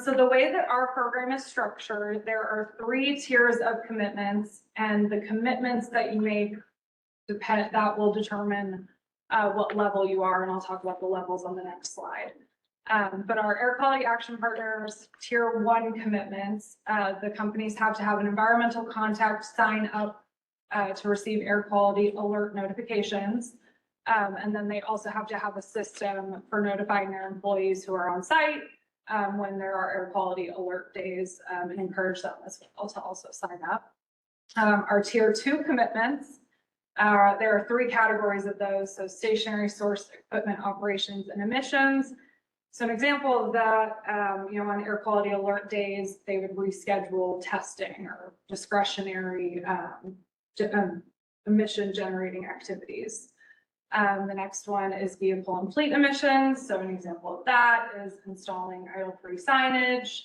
So the way that our program is structured, there are 3 tiers of commitments, and the commitments that you make that will determine what level you are, and I'll talk about the levels on the next slide. But our Air Quality Action Partners Tier 1 commitments, the companies have to have an environmental contact sign up to receive air quality alert notifications. And then they also have to have a system for notifying their employees who are on site when there are air quality alert days, and encourage them as well to also sign up. Our Tier 2 commitments, there are 3 categories of those. So stationary source equipment operations and emissions. So an example of that, on air quality alert days, they would reschedule testing or discretionary emission generating activities. The next one is vehicle and fleet emissions. So an example of that is installing idle-free signage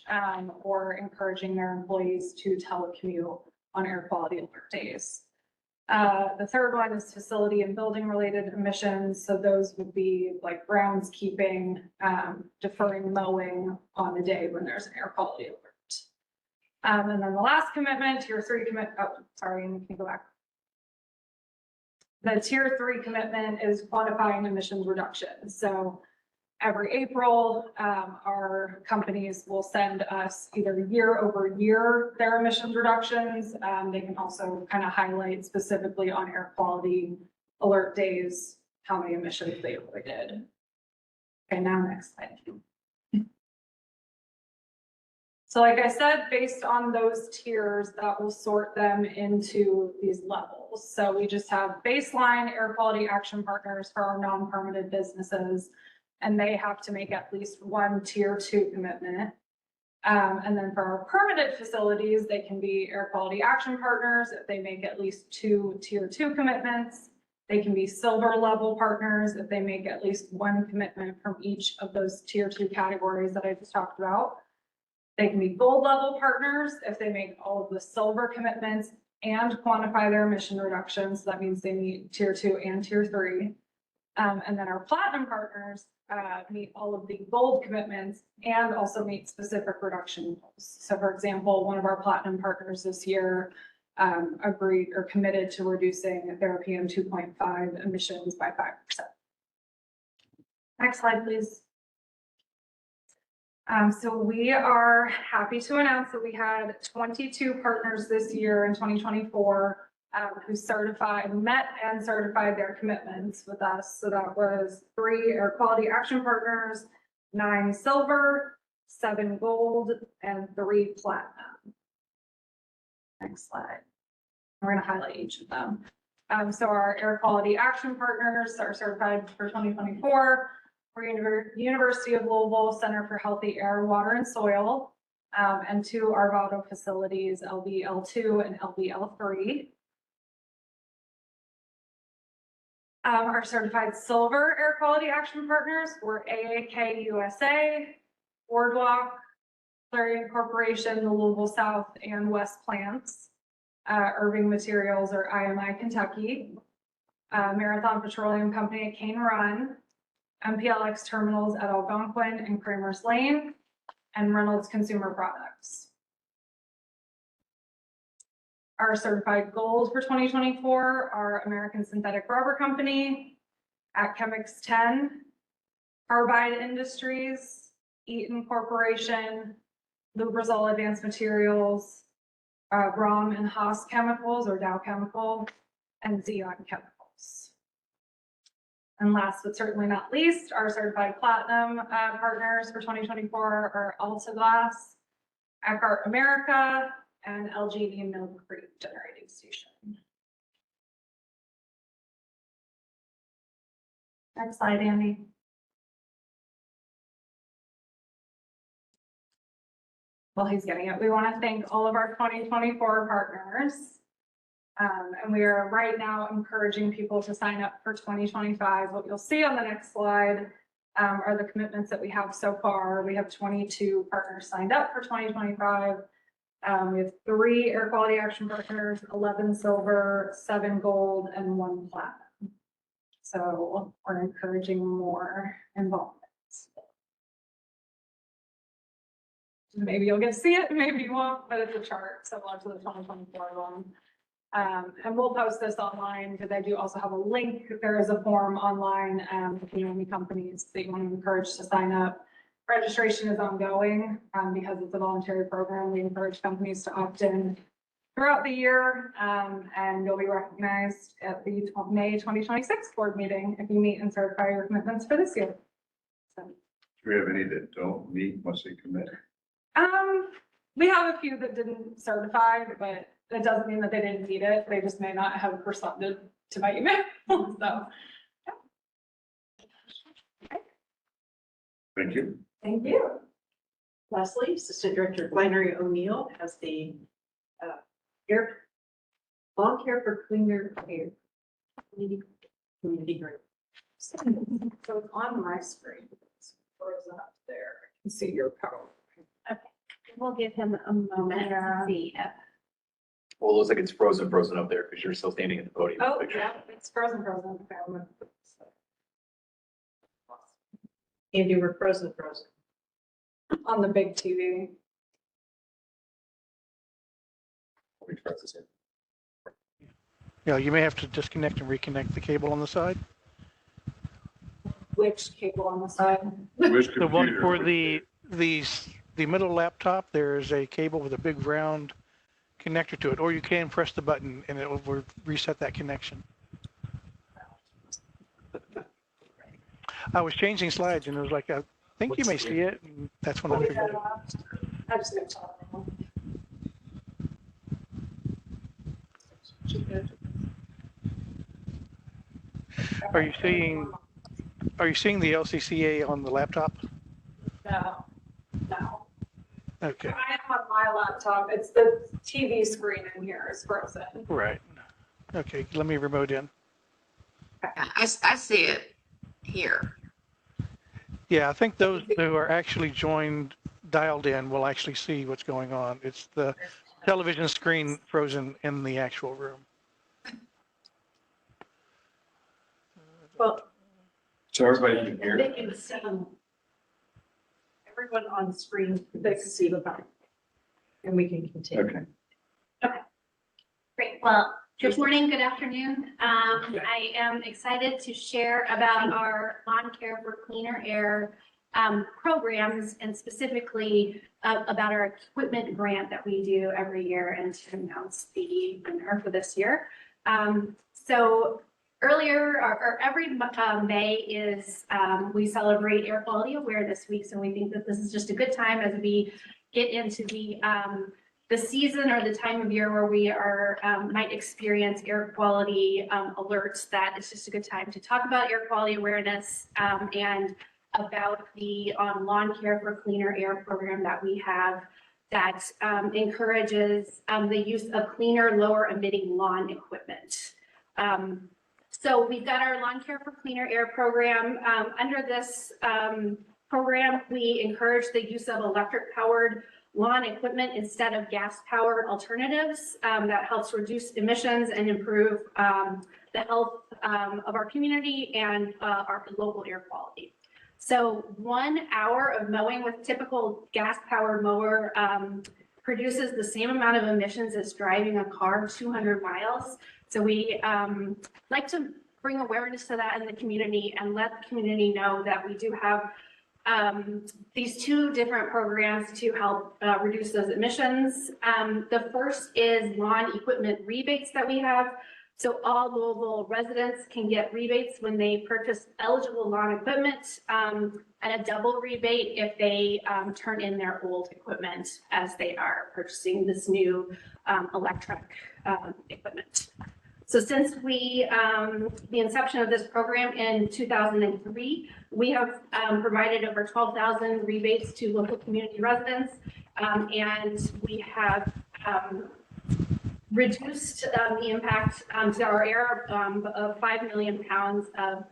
or encouraging their employees to telecommute on air quality alert days. The third one is facility and building related emissions. So those would be like groundskeeping, deferring mowing on the day when there's an air quality alert. And then the last commitment, Tier 3 commit, sorry, you can go back. The Tier 3 commitment is quantifying emissions reductions. So every April, our companies will send us either year over year their emissions reductions. They can also kind of highlight specifically on air quality alert days how many emissions they avoided. Okay, now next slide. So like I said, based on those tiers, that will sort them into these levels. So we just have baseline air quality action partners for our non-permitted businesses, and they have to make at least 1 Tier 2 commitment. And then for our permitted facilities, they can be air quality action partners if they make at least 2 Tier 2 commitments. They can be silver level partners if they make at least 1 commitment from each of those Tier 2 categories that I just talked about. They can be gold level partners if they make all of the silver commitments and quantify their emission reductions. So that means they meet Tier 2 and Tier 3. And then our platinum partners meet all of the gold commitments and also meet specific reduction goals. So for example, one of our platinum partners this year agreed or committed to reducing their PM 2.5 emissions by 5%. Next slide, please. So we are happy to announce that we had 22 partners this year in 2024 who met and certified their commitments with us. So that was 3 air quality action partners, 9 silver, 7 gold, and 3 platinum. Next slide. We're going to highlight each of them. So our air quality action partners are certified for 2024. For University of Louisville Center for Healthy Air, Water, and Soil, and 2 Arvado facilities, LBL2 and LBL3. Our certified silver air quality action partners were AAK USA, Boardwalk, Clarion Corporation, the Louisville South and West plants, Irving Materials or IMI Kentucky, Marathon Petroleum Company at Cane Run, MPLX Terminals at Algonquin and Kramer's Lane, and Reynolds Consumer Products. Our certified gold for 2024 are American Synthetic Rubber Company, Chemics 10, Carbide Industries, Eaton Corporation, Lubrizol Advanced Materials, Brom and Haas Chemicals or Dow Chemical, and Xeon Chemicals. And last but certainly not least, our certified platinum partners for 2024 are Alta Glass, Eckhart America, and LG&E Mill Creek Generating Station. Next slide, Andy. While he's getting it, we want to thank all of our 2024 partners. And we are right now encouraging people to sign up for 2025. What you'll see on the next slide are the commitments that we have so far. We have 22 partners signed up for 2025. We have 3 air quality action partners, 11 silver, 7 gold, and 1 platinum. So we're encouraging more involvement. Maybe you'll get to see it, maybe you won't, but it's a chart similar to the 2024 one. And we'll post this online because I do also have a link. There is a form online if you know any companies that you want to encourage to sign up. Registration is ongoing because it's a voluntary program. We encourage companies to opt in throughout the year, and you'll be recognized at the May 2026 board meeting if you meet and certify your commitments for this year. So, Do we have any that don't meet once they commit? we have a few that didn't certify, but that doesn't mean that they didn't need it. They just may not have responded to my email. So, yeah. Okay. Thank you. Thank you. Lastly, Assistant Director Flannery O'Neill has the lawn care for cleaner air. Community group. So it's on my screen. It's frozen up there. I can see your power. Okay, we'll give him a moment to see. Well, it looks like it's frozen up there because you're still standing at the podium. Oh, yeah, it's frozen. Okay, Andy, we're frozen. on the big TV. We froze this in. Yeah, you may have to disconnect and reconnect the cable on the side. Which cable on the side? Which The one computer? for the middle laptop, there's a cable with a big round connector to it, or you can press the button and it will reset that connection. I was changing slides and it was like, I think you may see it. And that's when I figured it out. I just got Are you seeing the LCCA on the laptop? No. Okay. I have my laptop. It's the TV screen in here is frozen. Right. Okay, let me remote in. I see it here. Yeah, I think those who are actually dialed in will actually see what's going on. It's the television screen frozen in the actual room. Well, So everybody can hear. they can see everyone on screen. They can see the button. And we can continue. Okay. Great. Well, good morning, good afternoon. I am excited to share about our lawn care for cleaner air programs and specifically about our equipment grant that we do every year and to announce the winner for this year. So earlier or every May is we celebrate Air Quality Awareness Week. So we think that this is just a good time as we get into the season or the time of year where we are might experience air quality alerts, that it's just a good time to talk about air quality awareness and about the lawn care for cleaner air program that we have that encourages the use of cleaner, lower emitting lawn equipment. So we've got our lawn care for cleaner air program. Under this program, we encourage the use of electric powered lawn equipment instead of gas powered alternatives. That helps reduce emissions and improve the health of our community and our local air quality. So 1 hour of mowing with typical gas powered mower produces the same amount of emissions as driving a car 200 miles. So we like to bring awareness to that in the community and let the community know that we do have these two different programs to help reduce those emissions. The first is lawn equipment rebates that we have. So all Louisville residents can get rebates when they purchase eligible lawn equipment and a double rebate if they turn in their old equipment as they are purchasing this new electric equipment. So since the inception of this program in 2003, we have provided over 12,000 rebates to local community residents, and we have reduced the impact to our air of 5 million pounds of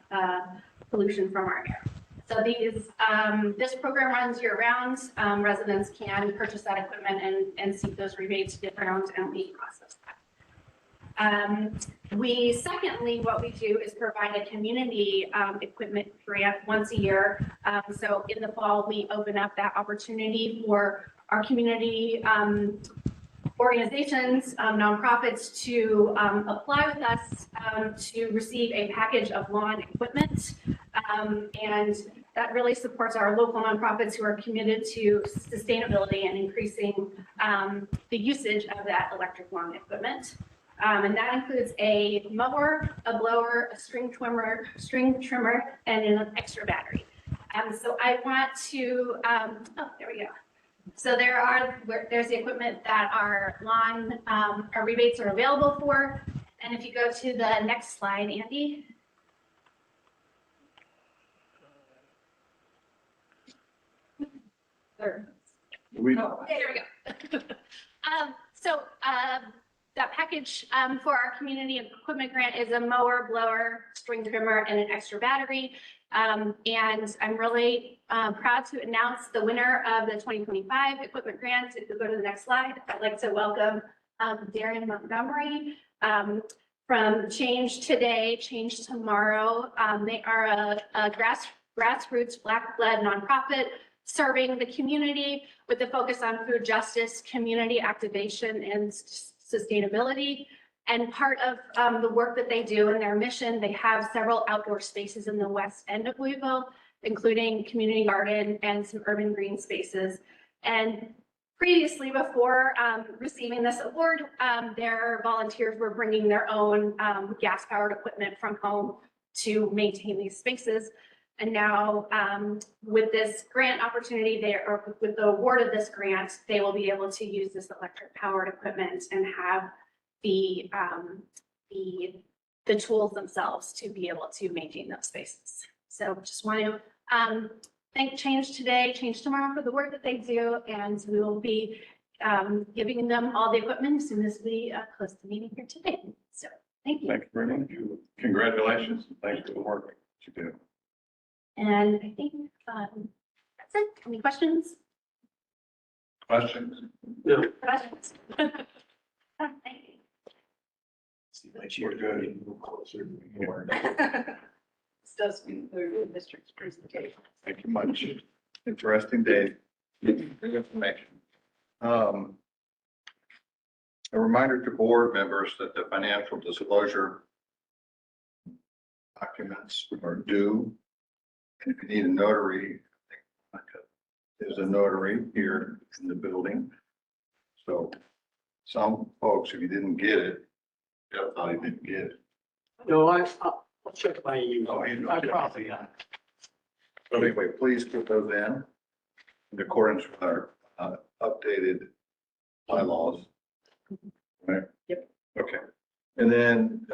pollution from our air. So this program runs year round. Residents can purchase that equipment and seek those rebates year round, and we process that. Secondly, what we do is provide a community equipment grant once a year. So in the fall, we open up that opportunity for our community organizations, nonprofits to apply with us to receive a package of lawn equipment. And that really supports our local nonprofits who are committed to sustainability and increasing the usage of that electric lawn equipment. And that includes a mower, a blower, a string trimmer, and an extra battery. So I want to, there we go. So there's the equipment that our lawn, our rebates are available for. And if you go to the next slide, Andy. There we go. So that package for our community equipment grant is a mower, blower, string trimmer, and an extra battery. And I'm really proud to announce the winner of the 2025 equipment grant. If you go to the next slide, I'd like to welcome Darren Montgomery from Change Today, Change Tomorrow. They are a grassroots Black-led nonprofit serving the community with a focus on food justice, community activation, and sustainability. And part of the work that they do in their mission, they have several outdoor spaces in the west end of Louisville, including community garden and some urban green spaces. And previously, before receiving this award, their volunteers were bringing their own gas-powered equipment from home to maintain these spaces. And now with this grant opportunity, with the award of this grant, they will be able to use this electric powered equipment and have the tools themselves to be able to maintain those spaces. So just want to thank Change Today, Change Tomorrow for the work that they do, and we will be giving them all the equipment as soon as we close the meeting here today. So thank you. Thank you very much. Congratulations. Thank you for the work that you do. And I think that's it. Any questions? Questions? No. Questions? Thank you. See, like you're good. Move closer. More. This does conclude the district's presentation. Thank you much. Interesting day. Good information. A reminder to board members that the financial disclosure documents are due. And if you need a notary, as a notary here in the building. So some folks, if you didn't get it, Jeff thought he didn't get it. No, I'll check my email. Oh, you know, I check. probably, So anyway, please put those in accordance with our updated bylaws. Right? Yep. Okay. And then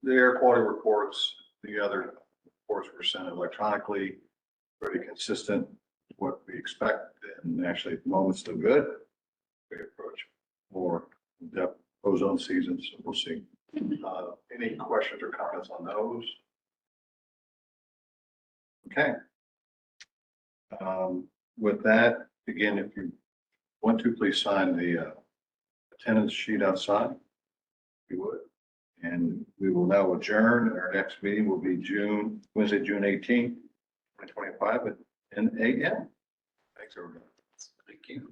the air quality reports, the other reports were sent electronically, pretty consistent, what we expect, and actually at the moment still good. We approach more in-depth ozone season, so we'll see. Any questions or comments on those? Okay. With that, again, if you want to, please sign the attendance sheet outside, if you would. And we will now adjourn. Our next meeting will be Wednesday, June 18th, 2025 at 10 a.m. Thanks, everybody. Thank you.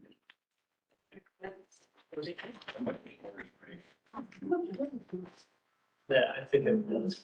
yeah, I think it was.